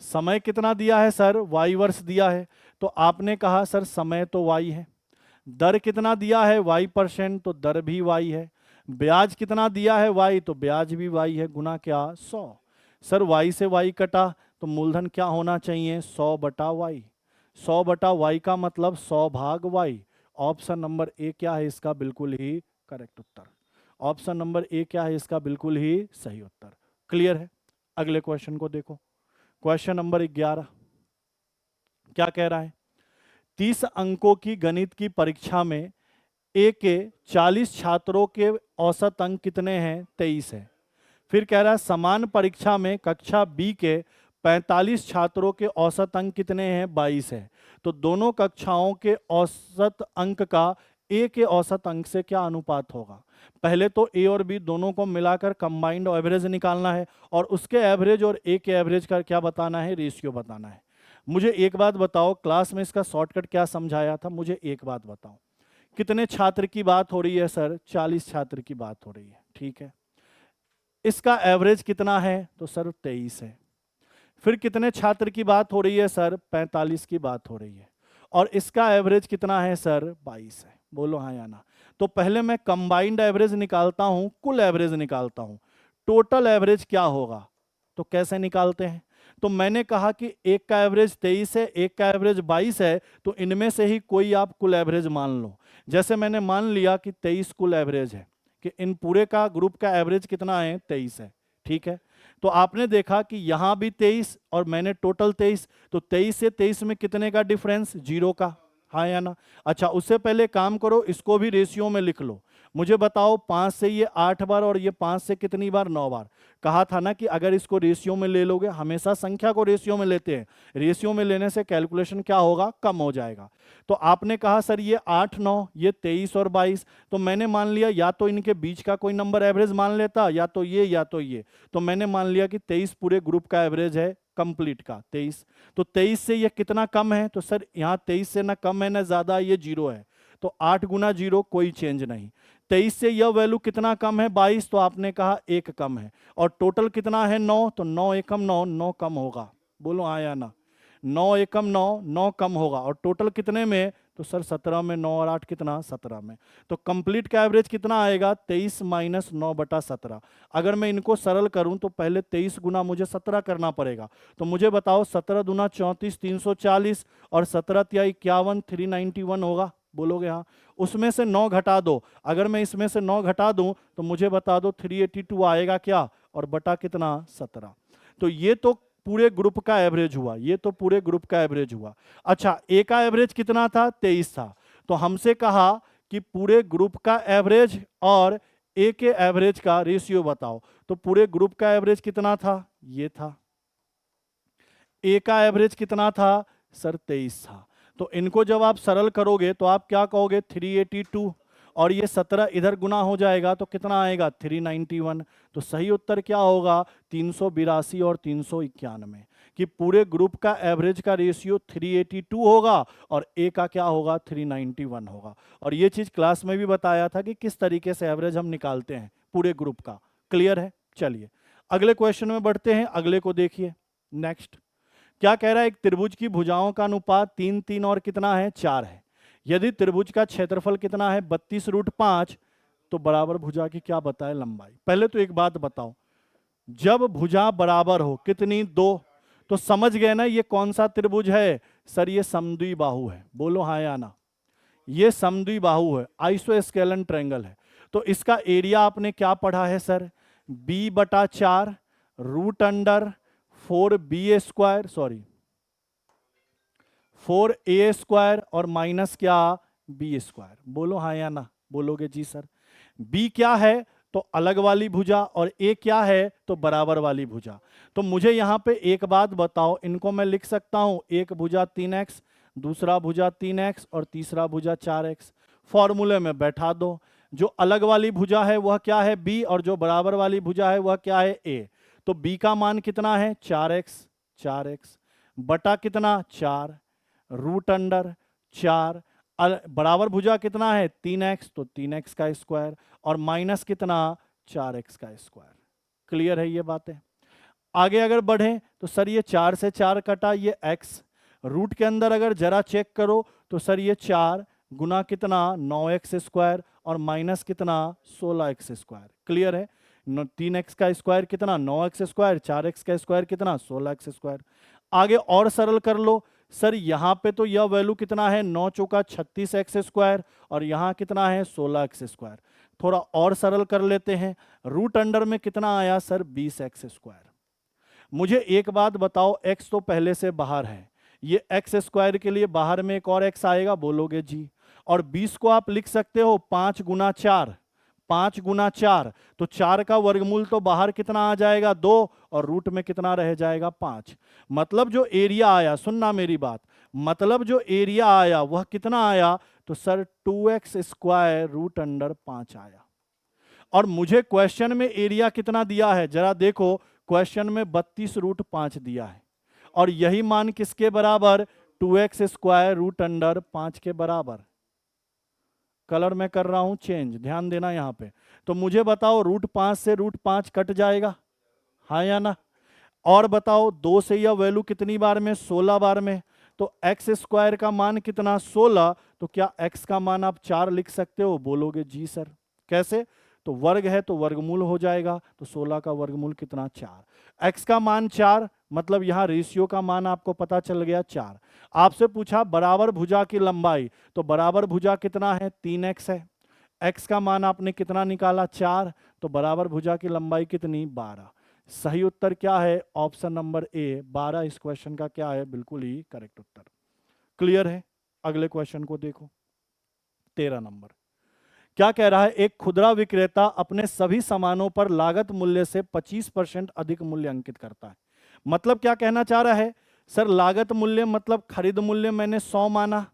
समय कितना दिया है सर? y वर्ष दिया है। तो आपने कहा सर समय तो y है। दर कितना दिया है? y%, तो दर भी y है। ब्याज कितना दिया है? y, तो ब्याज भी y है। गुना क्या? 100। सर y से y कटा तो मूलधन क्या होना चाहिए? 100/y। 100/y का मतलब 100 भाग y। ऑप्शन नंबर ए क्या है इसका? बिल्कुल ही करेक्ट उत्तर। ऑप्शन नंबर ए क्या है इसका? बिल्कुल ही सही उत्तर। क्लियर है? अगले क्वेश्चन को देखो, क्वेश्चन नंबर 11। क्या कह रहा है? 30 अंकों की गणित की परीक्षा में ए के 40 छात्रों के औसत अंक कितने हैं? 23 है। फिर कह रहा है समान परीक्षा में कक्षा बी के 45 छात्रों के औसत अंक कितने हैं, 22 है। तो दोनों कक्षाओं के औसत अंक का ए के औसत अंक से क्या अनुपात होगा। पहले तो ए और बी दोनों को मिलाकर कंबाइंड एवरेज निकालना है और उसके एवरेज और ए के एवरेज का क्या बताना है, रेशियो बताना है। मुझे एक बात बताओ, क्लास में इसका शॉर्टकट क्या समझाया था, मुझे एक बात बताओ, कितने छात्र की बात हो रही है सर, 40 छात्र की बात हो रही है, ठीक है। इसका एवरेज कितना है, तो सर 23 है। फिर कितने छात्र की बात हो रही है सर, 45 की बात हो रही है। और इसका एवरेज कितना है सर, 22 है। बोलो हाँ या ना। तो पहले मैं कंबाइंड एवरेज निकालता हूं, कुल एवरेज निकालता हूं, टोटल एवरेज क्या होगा। तो कैसे निकालते हैं, तो मैंने कहा कि एक का एवरेज 23 है, एक का एवरेज 22 है, तो इनमें से ही कोई आप कुल एवरेज मान लो। जैसे मैंने मान लिया कि 23 कुल एवरेज है, कि इन पूरे का ग्रुप का एवरेज कितना है, 23 है, ठीक है। तो आपने देखा कि यहां भी 23 और मैंने टोटल 23, तो 23 से 23 में कितने का डिफरेंस, 0 का, हाँ या ना। अच्छा, उससे पहले काम करो, इसको भी रेशियो में लिख लो। मुझे बताओ 5 से ये 8 बार और ये 5 से कितनी बार, 9 बार। कहा था ना कि अगर इसको रेशियो में ले लोगे, हमेशा संख्या को रेशियो में लेते हैं, रेशियो में लेने से कैलकुलेशन क्या होगा, कम हो जाएगा। तो आपने कहा सर ये 8 9, ये 23 और 22, तो मैंने मान लिया या तो इनके बीच का कोई नंबर एवरेज मान लेता, या तो ये या तो ये। तो मैंने मान लिया कि 23 पूरे ग्रुप का एवरेज है, कंप्लीट का 23। तो 23 से ये कितना कम है, तो सर यहाँ 23 से ना कम है ना ज्यादा, ये 0 है। तो 8 गुना 0 कोई चेंज नहीं। 23 से यह वैल्यू कितना कम है, 22, तो आपने कहा 1 कम है। और टोटल कितना है, 9, तो 9 एकम 9, 9 कम होगा। बोलो हाँ या ना। 9 एकम 9, 9 कम होगा। और टोटल कितने में, तो सर 17 में, 9 और 8 कितना, 17 में। तो कंप्लीट का एवरेज कितना आएगा, 23 माइनस 9 बटा 17। अगर मैं इनको सरल करूं तो पहले 23 गुना मुझे 17 करना पड़ेगा। तो मुझे बताओ 17 दूना 34, 340, और 17 तिया 51, 391 होगा। बोलोगे हाँ। उसमें से 9 घटा दो, अगर मैं इसमें से 9 घटा दूं तो मुझे बता दो 382 आएगा क्या, और बटा कितना, 17। तो ये तो पूरे ग्रुप का एवरेज हुआ, ये तो पूरे ग्रुप का एवरेज हुआ। अच्छा, ए का एवरेज कितना था, 23 था। तो हमसे कहा कि पूरे ग्रुप का एवरेज और ए के एवरेज का रेशियो बताओ। तो पूरे ग्रुप का एवरेज कितना था, ये था। ए का एवरेज कितना था सर, 23 था। तो इनको जब आप सरल करोगे तो आप क्या कहोगे, 382, और ये 17 इधर गुना हो जाएगा तो कितना आएगा, 391। तो सही उत्तर क्या होगा, 382 और 391, कि पूरे ग्रुप का एवरेज का रेशियो 382 होगा और ए का क्या होगा, 391 होगा। और ये चीज क्लास में भी बताया था कि किस तरीके से एवरेज हम निकालते हैं पूरे ग्रुप का। क्लियर है। चलिए अगले क्वेश्चन में बढ़ते हैं, अगले को देखिए। नेक्स्ट क्या कह रहा है, एक त्रिभुज की भुजाओं का अनुपात 3 3 और कितना है, 4 है। यदि त्रिभुज का क्षेत्रफल कितना है, 32√5, तो बराबर भुजा की क्या बताए लंबाई। पहले तो एक बात बताओ, जब भुजा बराबर हो कितनी, 2, तो समझ गए ना ये कौन सा त्रिभुज है, सर ये समद्विबाहु है। बोलो हाँ या ना। ये समद्विबाहु है, आइसोस्केलन ट्रायंगल है। तो इसका एरिया आपने क्या पढ़ा है sir, b/4 root under 4b² sorry 4a² और माइनस क्या, b²। बोलो हाँ या ना। बोलोगे जी सर। b क्या है, तो अलग वाली भुजा, और a क्या है, तो बराबर वाली भुजा। तो मुझे यहां पे एक बात बताओ, इनको मैं लिख सकता हूं, एक भुजा 3x, दूसरा भुजा 3x और तीसरा भुजा 4x। फॉर्मूले में बैठा दो। जो अलग वाली भुजा है वह क्या है, b, और जो बराबर वाली भुजा है वह क्या है, a। तो b का मान कितना है, 4x बटा कितना, 4 रूट अंडर 4, बराबर भुजा कितना है 3x, तो 3x का स्क्वायर, और माइनस कितना, 4x का स्क्वायर। क्लियर है ये बातें। आगे अगर बढ़े तो सर ये 4 से 4 कटा, ये x, रूट के अंदर अगर जरा चेक करो तो सर ये 4 गुना कितना, 9x² और माइनस कितना, 16x²। क्लियर है। 3x का स्क्वायर कितना, 9x², 4x का स्क्वायर कितना, 16x²। आगे और सरल कर लो, सर यहाँ पे तो यह वैल्यू कितना है, 9 चौका 36x², और यहाँ कितना है, 16x²। थोड़ा और सरल कर लेते हैं, रूट अंडर में कितना आया सर, 20x²। मुझे एक बात बताओ, x तो पहले से बाहर है, ये x² के लिए बाहर में एक और x आएगा, बोलोगे जी। और 20 को आप लिख सकते हो 5 गुना 4, 5 गुना 4, तो 4 का वर्गमूल तो बाहर कितना आ जाएगा 2, और रूट में कितना रह जाएगा 5। मतलब जो एरिया आया, सुनना मेरी बात, मतलब जो एरिया आया वह कितना आया, तो सर 2x² रूट अंडर 5 आया। और मुझे क्वेश्चन में एरिया कितना दिया है जरा देखो, क्वेश्चन में 32 रूट 5 दिया है, और यही मान किसके बराबर, 2x² रूट अंडर 5 के बराबर। कलर में कर रहा हूं चेंज, ध्यान देना यहां पे। तो मुझे बताओ रूट 5 से रूट 5 कट जाएगा, हाँ या ना? और बताओ 2 से यह वैल्यू कितनी बार में, 16 बार में। तो x² का मान कितना 16, तो क्या x का मान आप 4 लिख सकते हो? बोलोगे जी सर। कैसे? तो वर्ग है तो वर्गमूल हो जाएगा, तो 16 का वर्गमूल कितना 4। x का मान 4, मतलब यहां रेशियो का मान आपको पता चल गया 4। आपसे पूछा बराबर भुजा की लंबाई, तो बराबर भुजा कितना है 3x है। x का मान आपने कितना निकाला 4, तो बराबर भुजा की लंबाई कितनी 12। सही उत्तर क्या है? ऑप्शन नंबर ए 12 इस क्वेश्चन का क्या है? बिल्कुल ही करेक्ट उत्तर। क्लियर है? अगले क्वेश्चन को देखो, 13 नंबर क्या कह रहा है, एक खुदरा विक्रेता अपने सभी सामानों पर लागत मूल्य से 25% अधिक मूल्य अंकित करता है। मतलब क्या कहना चाह रहा है सर, लागत मूल्य मतलब खरीद मूल्य मैंने 100 माना,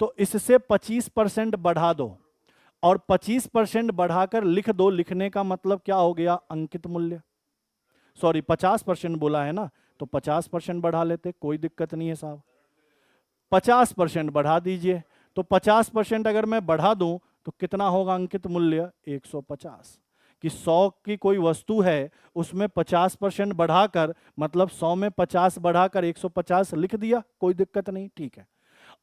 तो इससे 25% बढ़ा दो, और 25% बढ़ाकर लिख दो। लिखने का मतलब क्या हो गया, अंकित मूल्य। सॉरी 50% बोला है ना, तो 50% बढ़ा लेते, कोई दिक्कत नहीं है साहब। 50% बढ़ा दीजिए, तो 50% अगर मैं बढ़ा दूं तो कितना होगा अंकित मूल्य 150। कि 100 की कोई वस्तु है, उसमें 50% बढ़ाकर, मतलब 100 में 50 बढ़ाकर 150 लिख दिया, कोई दिक्कत नहीं, ठीक है।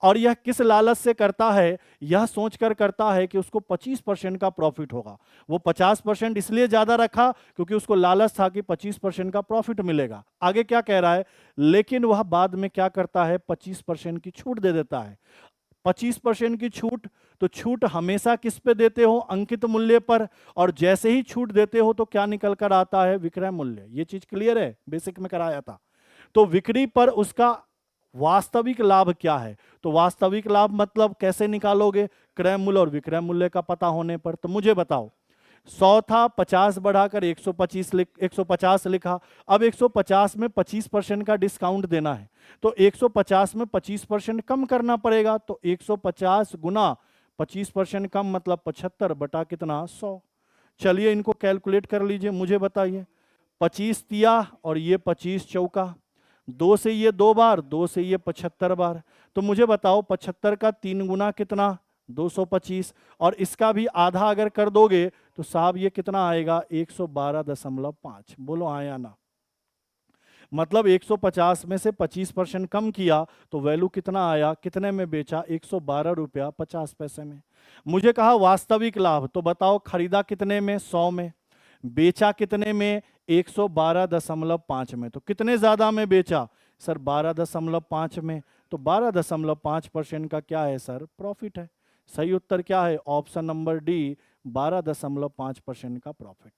और यह किस लालच से करता है, यह सोचकर करता है कि उसको 25% का प्रॉफिट होगा। वो 50% इसलिए ज्यादा रखा क्योंकि उसको लालच था कि 25% का प्रॉफिट मिलेगा। आगे क्या कह रहा है, लेकिन वह बाद में क्या करता है, 25% की छूट दे देता है। 25% की छूट, तो छूट हमेशा किस पे देते हो, अंकित मूल्य पर, और जैसे ही छूट देते हो तो क्या निकल कर आता है, विक्रय मूल्य। ये चीज क्लियर है, बेसिक में कराया था। तो बिक्री पर उसका वास्तविक लाभ क्या है, तो वास्तविक लाभ मतलब कैसे निकालोगे, क्रय मूल्य और विक्रय मूल्य का पता होने पर। तो मुझे बताओ 100 था, 50 बढ़ाकर 150 लिखा। अब 150 में 25% का डिस्काउंट देना है, तो 150 में 25% कम करना पड़ेगा। तो 150 गुना 25% कम मतलब 75 बटा कितना 100। चलिए इनको कैलकुलेट कर लीजिए, मुझे बताइए। 25 तिया और ये 25 चौका, 2 से ये 2 बार, 2 से ये 75 बार। तो मुझे बताओ 75 का 3 गुना कितना 225, और इसका भी आधा अगर कर दोगे तो साहब ये कितना आएगा 112.5। बोलो हाँ या ना? मतलब 150 में से 25% कम किया तो वैल्यू कितना आया, कितने में बेचा, 112 रुपया 50 पैसे में। मुझे कहा वास्तविक लाभ, तो बताओ खरीदा कितने में 100 में, बेचा कितने में 112.5 में। तो कितने ज्यादा में बेचा सर 12.5 में, तो 12.5% का क्या है सर, प्रॉफिट है। सही उत्तर क्या है, ऑप्शन नंबर डी 12.5% का प्रॉफिट।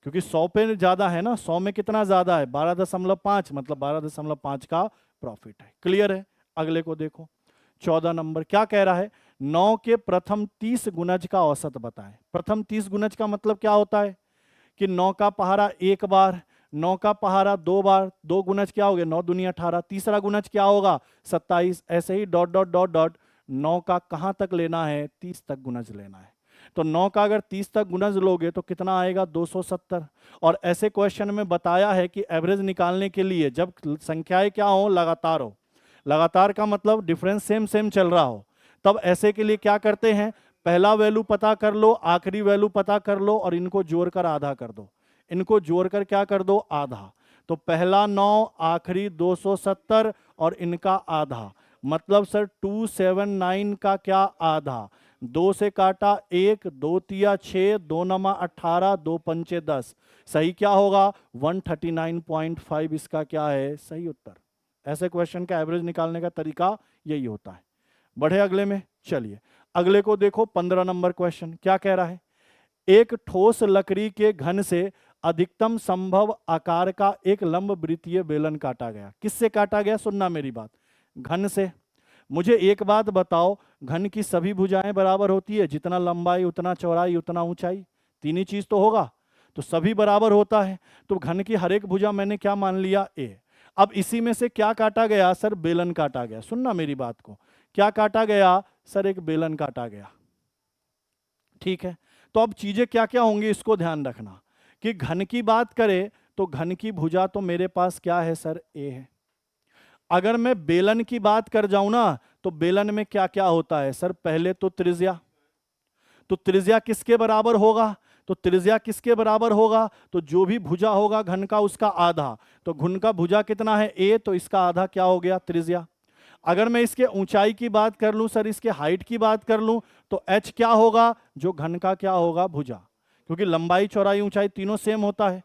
क्योंकि 100 पे ज्यादा है ना, 100 में कितना ज्यादा है 12.5, मतलब 12.5 का प्रॉफिट है। क्लियर है? अगले को देखो, 14 नंबर क्या कह रहा है, 9 के प्रथम 30 गुणज का औसत बताएं। प्रथम 30 गुणज का मतलब क्या होता है कि 9 का पहाड़ा एक बार, 9 का पहाड़ा 2 बार, 2 गुणज क्या हो गए 9 दूनी 18, तीसरा गुणज क्या होगा 27, ऐसे ही डॉट डॉट डॉट डॉट। 9 का कहां तक लेना है, 30 तक गुणज लेना है। तो 9 का अगर 30 तक गुणज लोगे तो कितना आएगा 270। और ऐसे क्वेश्चन में बताया है कि एवरेज निकालने के लिए जब संख्याएं क्या हो, लगातार हो, लगातार का मतलब डिफरेंस सेम सेम चल रहा हो, तब ऐसे के लिए क्या करते हैं, पहला वैल्यू पता कर लो, आखिरी वैल्यू पता कर लो, और इनको जोड़कर आधा कर दो। इनको जोड़कर क्या कर दो, आधा। तो पहला 9, आखिरी 270 और इनका आधा, मतलब सर 279 का क्या आधा। 2 से काटा 1, 2 तिया 6, 2 नमा 18, 2 पंचे 10। सही क्या होगा 139.5 इसका क्या है सही उत्तर। ऐसे क्वेश्चन का एवरेज निकालने का तरीका यही होता है। बढ़े अगले में, चलिए अगले को देखो 15 नंबर क्वेश्चन क्या कह रहा है, एक ठोस लकड़ी के घन से अधिकतम संभव आकार का एक लंब वृत्तीय बेलन काटा गया। किससे काटा गया, सुनना मेरी बात, घन से। मुझे एक बात बताओ, घन की सभी भुजाएं बराबर होती है, जितना लंबाई उतना चौड़ाई उतना ऊंचाई, तीन ही चीज तो होगा, तो सभी बराबर होता है। तो घन की हर एक भुजा मैंने क्या मान लिया, ए। अब इसी में से क्या काटा गया सर, बेलन काटा गया। सुनना मेरी बात को, क्या काटा गया सर, एक बेलन काटा गया। ठीक है, तो अब चीजें क्या क्या होंगी इसको ध्यान रखना कि घन की बात करें तो घन की भुजा तो मेरे पास क्या है सर, ए है। अगर मैं बेलन की बात कर जाऊं ना, तो बेलन में क्या क्या होता है सर, पहले तो त्रिज्या। तो त्रिज्या किसके बराबर होगा, तो त्रिज्या किसके बराबर होगा, तो जो भी भुजा होगा घन का उसका आधा। तो घन का भुजा कितना है, ए, तो इसका आधा क्या हो गया, त्रिज्या। अगर मैं इसके ऊंचाई की बात कर लूं सर, इसके हाइट की बात कर लूं, तो h क्या होगा, जो घन का क्या होगा, भुजा। क्योंकि लंबाई चौड़ाई ऊंचाई तीनों सेम होता है।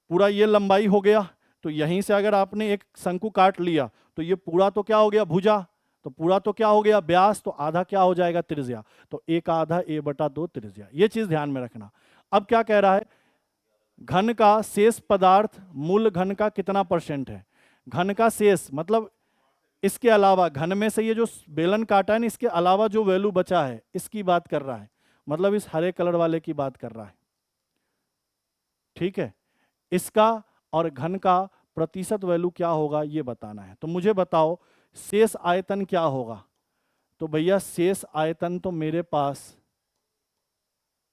पूरा ये लंबाई हो गया, तो यहीं से अगर आपने एक शंकु काट लिया तो ये पूरा तो क्या हो गया, भुजा। तो पूरा तो क्या हो गया, व्यास, तो आधा क्या हो जाएगा, त्रिज्या। तो एक आधा a बटा 2 त्रिज्या। ये चीज ध्यान में रखना। अब क्या कह रहा है, घन का शेष पदार्थ मूल घन का कितना % है। घन का शेष मतलब इसके अलावा, घन में से ये जो बेलन काटा है ना, इसके अलावा जो वैल्यू बचा है इसकी बात कर रहा है, मतलब इस हरे कलर वाले की बात कर रहा है। ठीक है, इसका और घन का प्रतिशत वैल्यू क्या होगा ये बताना है। तो मुझे बताओ शेष आयतन क्या होगा। तो भैया शेष आयतन तो मेरे पास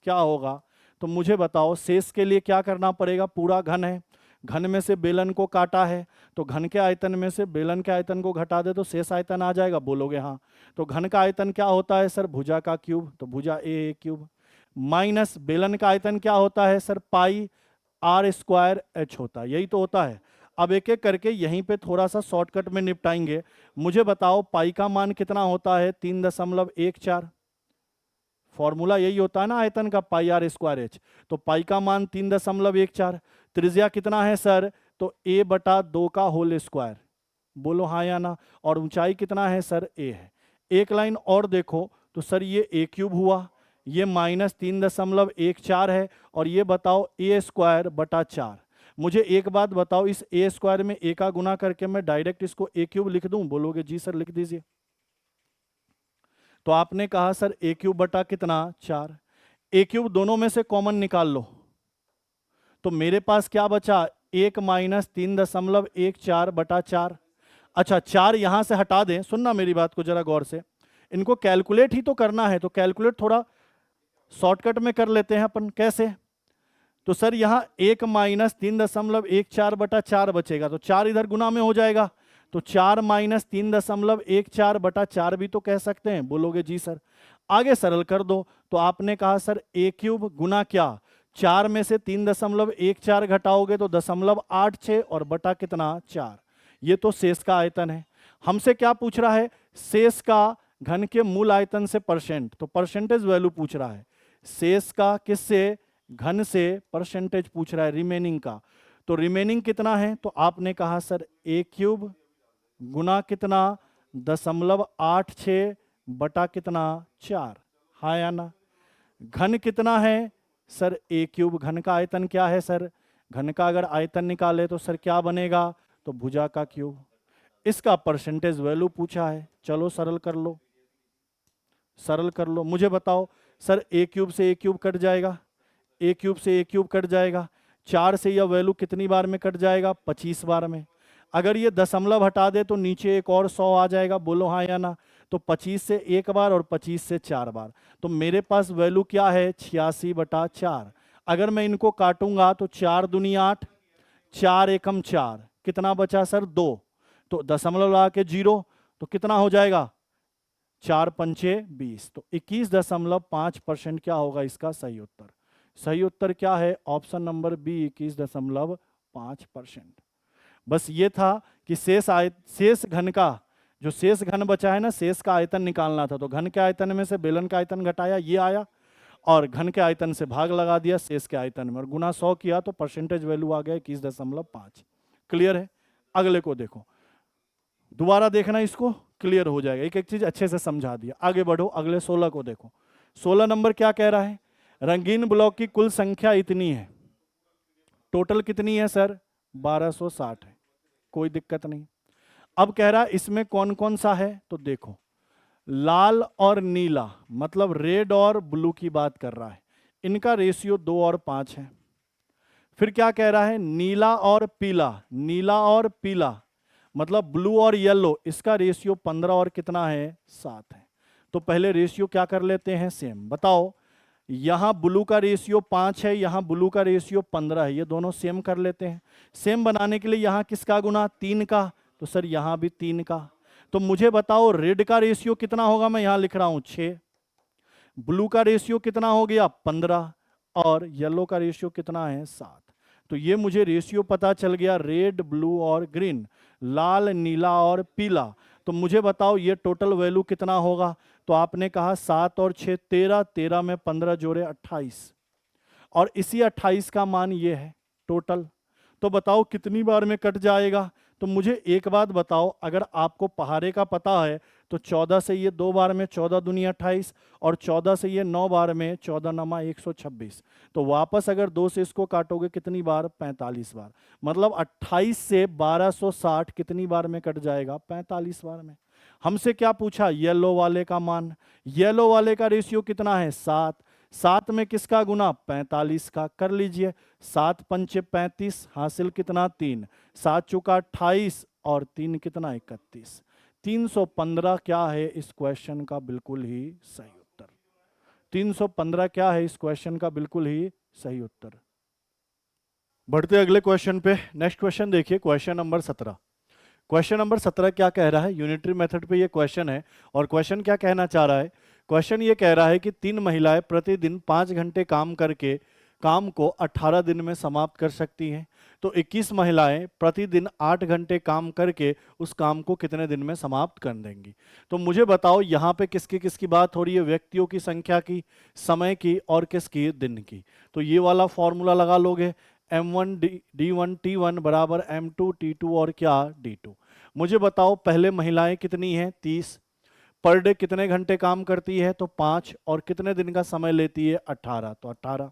क्या होगा, तो मुझे बताओ शेष के लिए क्या करना पड़ेगा, पूरा घन है, घन में से बेलन को काटा है, तो घन के आयतन में से बेलन के आयतन को घटा दे तो शेष आयतन आ जाएगा, बोलोगे हाँ। तो घन का आयतन क्या होता है सर, भुजा का क्यूब, तो भुजा ए क्यूब, माइनस बेलन का आयतन क्या होता है sir, pi r square h होता है, यही तो होता है। अब एक एक करके यहीं पे थोड़ा सा शॉर्टकट में निपटाएंगे। मुझे बताओ पाई का मान कितना होता है, 3.14। फॉर्मूला यही होता है ना आयतन का, पाई आर स्क्वायर एच। तो पाई का मान 3.14। त्रिज्या कितना है सर, तो a बटा 2 का होल स्क्वायर, बोलो हाँ या ना। और ऊंचाई कितना है सर, a है। एक लाइन और देखो तो सर ये a क्यूब हुआ, ये -3.14 है, और ये बताओ a स्क्वायर बटा 4। मुझे एक बात बताओ, इस a स्क्वायर में a का गुना करके मैं डायरेक्ट इसको a क्यूब लिख दूं, बोलोगे जी सर लिख दीजिए। तो आपने कहा सर a क्यूब बटा कितना, 4। a क्यूब दोनों में से कॉमन निकाल लो, तो मेरे पास क्या बचा, 1 माइनस 3.14 बटा 4। अच्छा 4 यहां से हटा दें, सुनना मेरी बात को जरा गौर से, इनको कैलकुलेट ही तो करना है, तो कैलकुलेट थोड़ा शॉर्टकट में कर लेते हैं अपन। कैसे, तो सर यहां 1 माइनस 3.14 बटा 4 बचेगा, तो 4 इधर गुना में हो जाएगा, तो 4 माइनस 3.14 बटा 4 भी तो कह सकते हैं, बोलोगे जी सर। आगे सरल कर दो, तो आपने कहा सर a क्यूब गुना क्या, 4 में से 3.14 घटाओगे तो 0.86 और बटा कितना, 4। ये तो शेष का आयतन है। हमसे क्या पूछ रहा है, शेष का घन के मूल आयतन से परसेंट, तो परसेंटेज वैल्यू पूछ रहा है। शेष का किससे, घन से परसेंटेज पूछ रहा है, रिमेनिंग का। तो रिमेनिंग कितना है, तो आपने कहा सर a क्यूब गुना कितना, 0.86 बटा कितना, 4। हाँ या ना। घन कितना है सर, a क्यूब, घन का आयतन क्या है सर, घन का अगर आयतन निकाले तो सर क्या बनेगा, तो भुजा का क्यूब। इसका परसेंटेज वैल्यू पूछा है, चलो सरल कर लो, सरल कर लो। मुझे बताओ सर a क्यूब से a क्यूब कट जाएगा, a क्यूब से a क्यूब कट जाएगा, 4 से यह वैल्यू कितनी बार में कट जाएगा, 25 बार में। अगर ये दशमलव हटा दे तो नीचे एक और 100 आ जाएगा, बोलो हाँ या ना। तो 25 से एक बार और 25 से 4 बार, तो मेरे पास वैल्यू क्या है, 86 बटा 4। अगर मैं इनको काटूंगा तो 4 दूनी 8, 4 एकम 4, कितना बचा सर, 2। तो दशमलव लगा के 0, तो कितना हो जाएगा, 4 पंचे 20। तो 21.5% क्या होगा इसका सही उत्तर। सही उत्तर क्या है, ऑप्शन नंबर बी, 21.5%। बस ये था कि शेष घन का, जो शेष घन बचा है ना, शेष का आयतन निकालना था। तो घन के आयतन में से बेलन का आयतन घटाया, ये आया, और घन के आयतन से भाग लगा दिया शेष के आयतन में, और गुना 100 किया तो परसेंटेज वैल्यू आ गया 21.5। क्लियर है। अगले को देखो, दोबारा देखना, इसको क्लियर हो जाएगा, एक एक चीज अच्छे से समझा दिया। आगे बढ़ो, अगले 16 को देखो। 16 नंबर क्या कह रहा है, रंगीन ब्लॉक की कुल संख्या इतनी है, टोटल कितनी है सर, 1260 है, कोई दिक्कत नहीं। अब कह रहा है इसमें कौन कौन सा है, तो देखो लाल और नीला, मतलब रेड और ब्लू की बात कर रहा है। इनका रेशियो 2 और 5 है। फिर क्या कह रहा है, नीला और पीला, नीला और पीला मतलब ब्लू और येलो, इसका रेशियो 15 और कितना है, 7 है। तो पहले रेशियो क्या कर लेते हैं, सेम। बताओ, यहां ब्लू का रेशियो 5 है, यहां ब्लू का रेशियो 15 है, ये दोनों सेम कर लेते हैं। सेम बनाने के लिए यहां किसका गुना, 3 का, तो सर यहां भी 3 का। तो मुझे बताओ रेड का रेशियो कितना होगा, मैं यहां लिख रहा हूं 6, ब्लू का रेशियो कितना हो गया 15, और येलो का रेशियो कितना है 7। तो ये मुझे रेशियो पता चल गया, रेड, ब्लू और ग्रीन, लाल, नीला और पीला। तो मुझे बताओ ये टोटल वैल्यू कितना होगा। तो आपने कहा 7 और 6 13, 13 में 15 जोड़े 28, और इसी 28 का मान ये है टोटल। तो बताओ कितनी बार में कट जाएगा। तो मुझे एक बात बताओ, अगर आपको पहाड़े का पता है तो 14 से ये 2 बार में 14 दूनी 28, और 14 से ये 9 बार में 14 नमा 126। तो वापस अगर 2 से इसको काटोगे कितनी बार, 45 बार। मतलब 28 से 1260 कितनी बार में कट जाएगा, 45 बार में। हमसे क्या पूछा, येलो वाले का मान। येलो वाले का रेशियो कितना है 7, 7 में किसका गुना, 45 का। कर लीजिए, 7 पंचे 35, हासिल कितना 3, 7 चौका 28 और 3 कितना 31। 315 क्या है इस क्वेश्चन का बिल्कुल ही सही उत्तर। 315 क्या है इस क्वेश्चन का बिल्कुल ही सही उत्तर। बढ़ते अगले क्वेश्चन पे। नेक्स्ट क्वेश्चन देखिए, क्वेश्चन नंबर 17। क्वेश्चन नंबर 17 क्या कह रहा है, यूनिटरी मेथड पे ये क्वेश्चन है। और क्वेश्चन क्या कहना चाह रहा है, क्वेश्चन ये कह रहा है कि 3 महिलाएं प्रतिदिन 5 घंटे काम करके काम को 18 दिन में समाप्त कर सकती हैं। तो 21 महिलाएं प्रतिदिन 8 घंटे काम करके उस काम को कितने दिन में समाप्त कर देंगी। तो मुझे बताओ यहाँ पे किसकी किसकी बात हो रही है, व्यक्तियों की संख्या की, समय की, और किसकी, दिन की। तो ये वाला फॉर्मूला लगा लोगे, M1 D1 T1 बराबर M2 T2 और क्या D2। मुझे बताओ पहले महिलाएं कितनी हैं, 30, पर डे कितने घंटे काम करती है, तो 5, और कितने दिन का समय लेती है, 18, तो 18।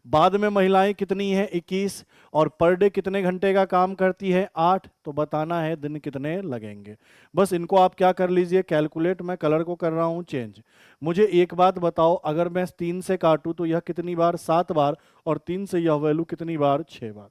बाद में महिलाएं कितनी हैं, 21, और पर डे कितने घंटे का काम करती है, 8, तो बताना है दिन कितने लगेंगे। बस इनको आप क्या कर लीजिए, कैलकुलेट। मैं कलर को कर रहा हूं चेंज। मुझे एक बात बताओ, अगर मैं 3 से काटूं तो यह कितनी बार, 7 बार, और 3 से यह वैल्यू कितनी बार, 6 बार।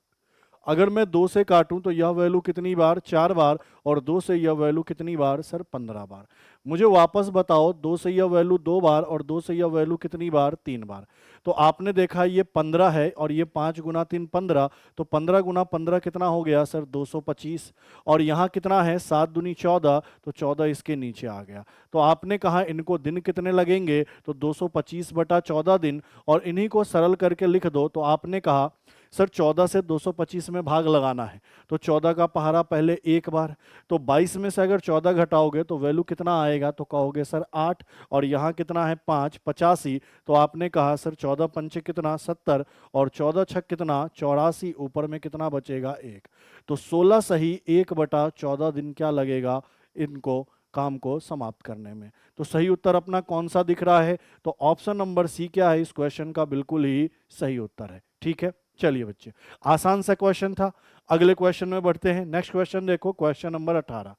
अगर मैं 2 से काटूं तो यह वैल्यू कितनी बार, 4 बार, और 2 से यह वैल्यू कितनी बार, सर 15 बार। मुझे वापस बताओ, 2 से यह वैल्यू 2 बार, और 2 से यह वैल्यू कितनी बार, 3 बार। तो आपने देखा ये 15 है, और ये 5 गुना 3 15, तो 15 गुना 15 कितना हो गया सर, 225। और यहाँ कितना है, 7 दूनी 14, तो 14 इसके नीचे आ गया। तो आपने कहा इनको दिन कितने लगेंगे, तो 225 बटा 14 दिन, और इन्हीं को सरल करके लिख दो। तो आपने कहा सर 14 से 225 में भाग लगाना है, तो 14 का पहाड़ा पहले एक बार, तो 22 में से अगर 14 घटाओगे तो वैल्यू कितना आएगा, तो कहोगे सर 8, और यहाँ कितना है 5, 85। तो आपने कहा सर 14 पंचे कितना 70, और 14 छक कितना 84, ऊपर में कितना बचेगा 1। तो 16 सही 1/14 दिन क्या लगेगा इनको काम को समाप्त करने में। तो सही उत्तर अपना कौन सा दिख रहा है, तो ऑप्शन नंबर सी क्या है इस क्वेश्चन का बिल्कुल ही सही उत्तर है। ठीक है, चलिए बच्चे, आसान सा क्वेश्चन था। अगले क्वेश्चन में बढ़ते हैं। नेक्स्ट क्वेश्चन देखो, क्वेश्चन नंबर 18।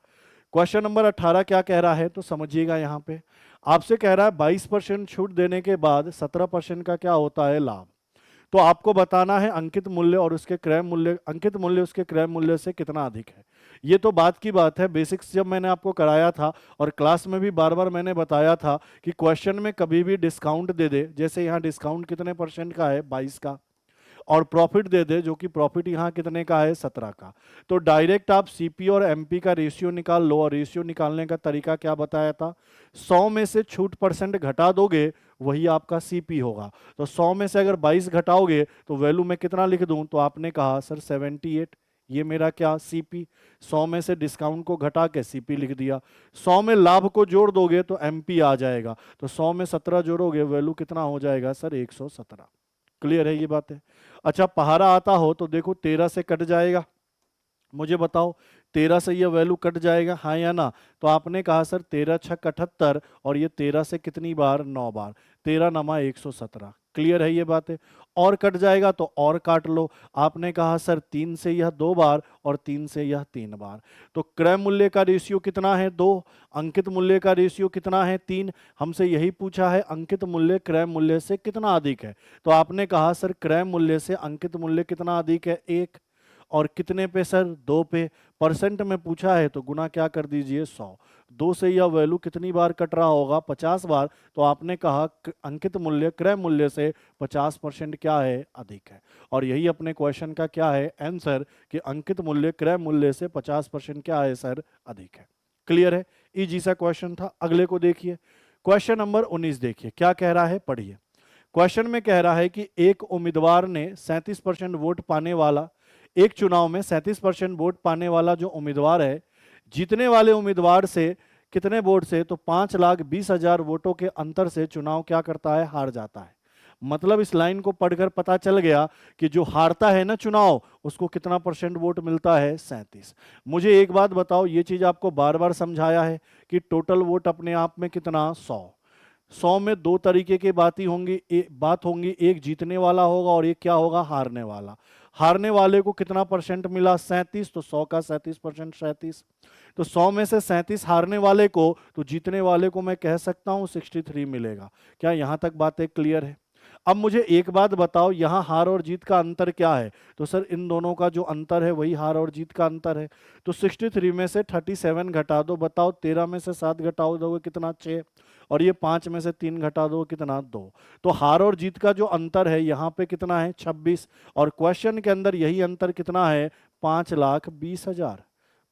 क्वेश्चन नंबर 18 क्या कह रहा है, तो समझिएगा। यहाँ पे आपसे कह रहा है 22% छूट देने के बाद 17% का क्या होता है, लाभ। तो आपको बताना है अंकित मूल्य और उसके क्रय मूल्य, अंकित मूल्य उसके क्रय मूल्य से कितना अधिक है। ये तो बात की बात है, बेसिक्स जब मैंने आपको कराया था और क्लास में भी बार बार मैंने बताया था कि क्वेश्चन में कभी भी डिस्काउंट दे दे, जैसे यहाँ डिस्काउंट कितने परसेंट का है, 22 का, और प्रॉफिट दे दे, जो कि प्रॉफिट यहाँ कितने का है, 17 का। तो डायरेक्ट आप सीपी और एमपी का रेशियो निकाल लो, और रेशियो निकालने का तरीका क्या बताया था, 100 में से छूट परसेंट घटा दोगे वही आपका सीपी होगा। तो 100 में से अगर 22 घटाओगे तो वैल्यू में कितना लिख दूं, तो आपने कहा सर 78, ये मेरा क्या सीपी। 100 में से डिस्काउंट को घटा के सीपी लिख दिया। 100 में लाभ को जोड़ दोगे तो एमपी आ जाएगा। तो 100 में 17 जोड़ोगे वैल्यू कितना हो जाएगा सर, 117। क्लियर है ये बात है। अच्छा, पहाड़ा आता हो तो देखो 13 से कट जाएगा। मुझे बताओ 13 से ये वैल्यू कट जाएगा, हाँ या ना। तो आपने कहा सर 13 छक 78, और ये 13 से कितनी बार, 9 बार, 13 नमा 117। क्लियर है ये बातें? और कट जाएगा तो और काट लो। आपने कहा सर 3 से यह 2 बार और 3 से यह 3 बार, तो क्रय मूल्य का रेशियो कितना है? 2। अंकित मूल्य का रेशियो कितना है? 3। हमसे यही पूछा है अंकित मूल्य क्रय मूल्य से कितना अधिक है, तो आपने कहा सर क्रय मूल्य से अंकित मूल्य कितना अधिक है? 1। और कितने पे सर? 2 पे। परसेंट में पूछा है तो गुना क्या कर दीजिए? 100। 2 से यह वैल्यू कितनी बार कट रहा होगा? 50 बार। तो आपने कहा अंकित मूल्य क्रय मूल्य से 50% क्या है? अधिक है। और यही अपने क्वेश्चन का क्या है? आंसर, कि अंकित मूल्य क्रय मूल्य से 50% क्या है सर? अधिक है। क्लियर है? इजी सा क्वेश्चन था। अगले को देखिए, क्वेश्चन नंबर 19 देखिए क्या कह रहा है, पढ़िए। क्वेश्चन में कह रहा है कि एक उम्मीदवार ने 37% वोट पाने वाला, एक चुनाव में 37% वोट पाने वाला जो उम्मीदवार है, जीतने वाले उम्मीदवार से कितने वोट से? तो 5,20,000 वोटों के अंतर से चुनाव क्या करता है? हार जाता है। मतलब इस लाइन को पढ़कर पता चल गया कि जो हारता है ना चुनाव, उसको कितना परसेंट वोट मिलता है? 37। मुझे एक बात बताओ, ये चीज आपको बार बार समझाया है कि टोटल वोट अपने आप में कितना? 100। 100 में दो तरीके की बात होंगी, एक जीतने वाला होगा और एक क्या होगा? हारने वाला। हारने वाले को कितना परसेंट मिला? 37। तो 100 का 37% 37। तो 100 में से 37 हारने वाले को, तो जीतने वाले को मैं कह सकता हूं 63 मिलेगा। क्या यहां तक बातें क्लियर है? अब मुझे एक बात बताओ, यहां हार और जीत का अंतर क्या है? तो सर इन दोनों का जो अंतर है वही हार और जीत का अंतर है। तो 63 में से 37 घटा दो, बताओ 13 में से 7 घटाओ दोगे कितना? 6। और ये 5 में से 3 घटा दो कितना? 2। तो हार और जीत का जो अंतर है यहाँ पे कितना है? 26। और क्वेश्चन के अंदर यही अंतर कितना है? 5,20,000।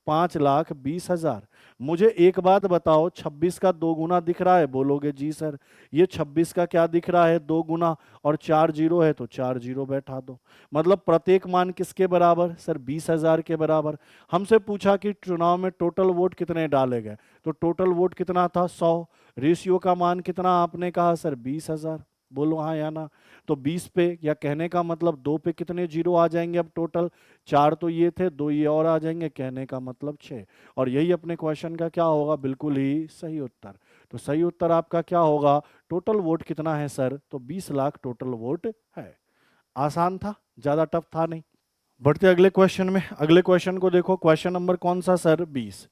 5,20,000। मुझे एक बात बताओ, 26 का 2 गुना दिख रहा है? बोलोगे जी सर। ये 26 का क्या दिख रहा है? 2 गुना। और 4 जीरो है तो 4 जीरो बैठा दो। मतलब प्रत्येक मान किसके बराबर? सर 20,000 के बराबर। हमसे पूछा कि चुनाव में टोटल वोट कितने डाले गए, तो टोटल वोट कितना था? 100। रेशियो का मान कितना आपने कहा? सर 20,000। बोलो हाँ या ना। तो 20 पे, या कहने का मतलब 2 पे कितने जीरो आ जाएंगे अब टोटल? 4 तो ये थे, 2 ये और आ जाएंगे, कहने का मतलब 6। और यही अपने क्वेश्चन का क्या होगा? बिल्कुल ही सही उत्तर। तो सही उत्तर आपका क्या होगा? टोटल वोट कितना है सर? तो 20 लाख टोटल वोट है। आसान था, ज्यादा टफ था नहीं। बढ़ते अगले क्वेश्चन में। अगले क्वेश्चन को देखो, क्वेश्चन नंबर कौन सा सर? 20।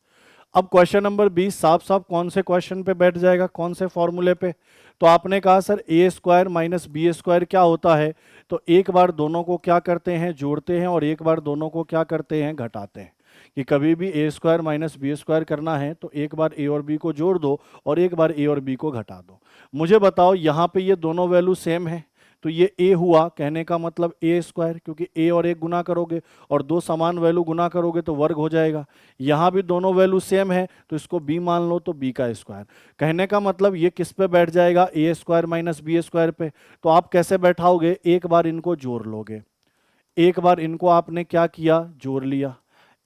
अब क्वेश्चन नंबर 20 साफ साफ कौन से क्वेश्चन पे बैठ जाएगा? कौन से फॉर्मूले पे? तो आपने कहा सर ए स्क्वायर माइनस बी स्क्वायर क्या होता है? तो एक बार दोनों को क्या करते हैं? जोड़ते हैं, और एक बार दोनों को क्या करते हैं? घटाते हैं। कि कभी भी ए स्क्वायर माइनस बी स्क्वायर करना है तो एक बार ए और बी को जोड़ दो और एक बार ए और बी को घटा दो। मुझे बताओ, यहाँ पे ये दोनों वैल्यू सेम है, तो ये ए हुआ, कहने का मतलब ए स्क्वायर, क्योंकि ए और एक गुना करोगे और दो समान वैल्यू गुना करोगे तो वर्ग हो जाएगा। यहाँ भी दोनों वैल्यू सेम है तो इसको बी मान लो, तो बी का स्क्वायर। कहने का मतलब ये किस पे बैठ जाएगा? ए स्क्वायर माइनस बी स्क्वायर पे। तो आप कैसे बैठाओगे? एक बार इनको जोड़ लोगे, एक बार इनको आपने क्या किया? जोड़ लिया।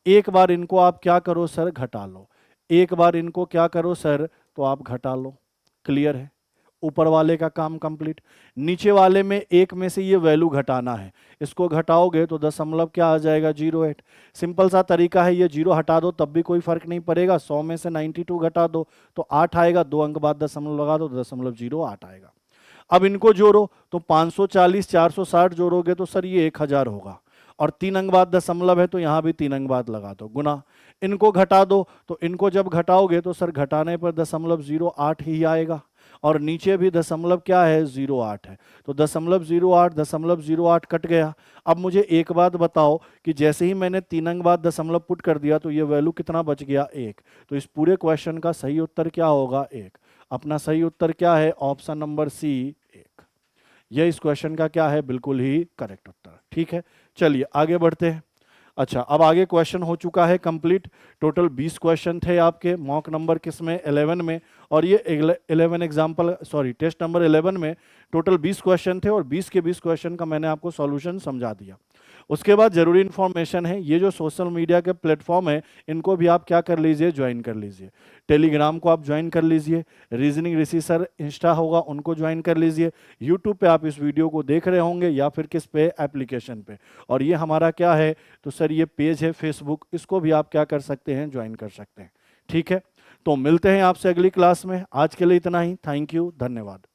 एक बार इनको आप क्या करो सर? घटा लो। एक बार इनको क्या करो सर? तो आप घटा लो। क्लियर है? ऊपर वाले का काम कंप्लीट। नीचे वाले में एक में से ये वैल्यू घटाना है, इसको घटाओगे तो दशमलव क्या आ जाएगा? 0.8। सिंपल सा तरीका है, ये जीरो हटा दो तब भी कोई फर्क नहीं पड़ेगा। 100 में से 92 घटा दो तो 8 आएगा, 2 अंक बाद दशमलव लगा दो तो 0.08 आएगा। अब इनको जोड़ो तो 540 460 जोड़ोगे तो सर ये 1000 होगा, और 3 अंक बाद दशमलव है तो यहाँ भी 3 अंक बाद लगा दो, गुना। इनको घटा दो तो इनको जब घटाओगे तो सर घटाने पर 0.08 ही आएगा, और नीचे भी दशमलव क्या है? 0.8 है। तो 0.08 कट गया। अब मुझे एक बात बताओ कि जैसे ही मैंने 3 अंक बाद दशमलव पुट कर दिया तो ये वैल्यू कितना बच गया? 1। तो इस पूरे क्वेश्चन का सही उत्तर क्या होगा? 1। अपना सही उत्तर क्या है? Option number C, 1। यह इस क्वेश्चन का क्या है? बिल्कुल ही करेक्ट उत्तर। ठीक है, चलिए आगे बढ़ते हैं। अच्छा, अब आगे क्वेश्चन हो चुका है कंप्लीट। टोटल 20 क्वेश्चन थे आपके मॉक नंबर किस में? 11 में। और ये 11 एग्जाम्पल, सॉरी टेस्ट नंबर 11 में टोटल 20 क्वेश्चन थे, और 20 के 20 क्वेश्चन का मैंने आपको सॉल्यूशन समझा दिया। उसके बाद जरूरी इन्फॉर्मेशन है, ये जो सोशल मीडिया के प्लेटफॉर्म है इनको भी आप क्या कर लीजिए? ज्वाइन कर लीजिए। टेलीग्राम को आप ज्वाइन कर लीजिए, रीजनिंग ऋषि सर इंस्टा होगा उनको ज्वाइन कर लीजिए, यूट्यूब पे आप इस वीडियो को देख रहे होंगे या फिर किस पे? एप्लीकेशन पे। और ये हमारा क्या है? तो सर ये पेज है फेसबुक, इसको भी आप क्या कर सकते हैं? ज्वाइन कर सकते हैं। ठीक है, तो मिलते हैं आपसे अगली क्लास में। आज के लिए इतना ही। थैंक यू, धन्यवाद।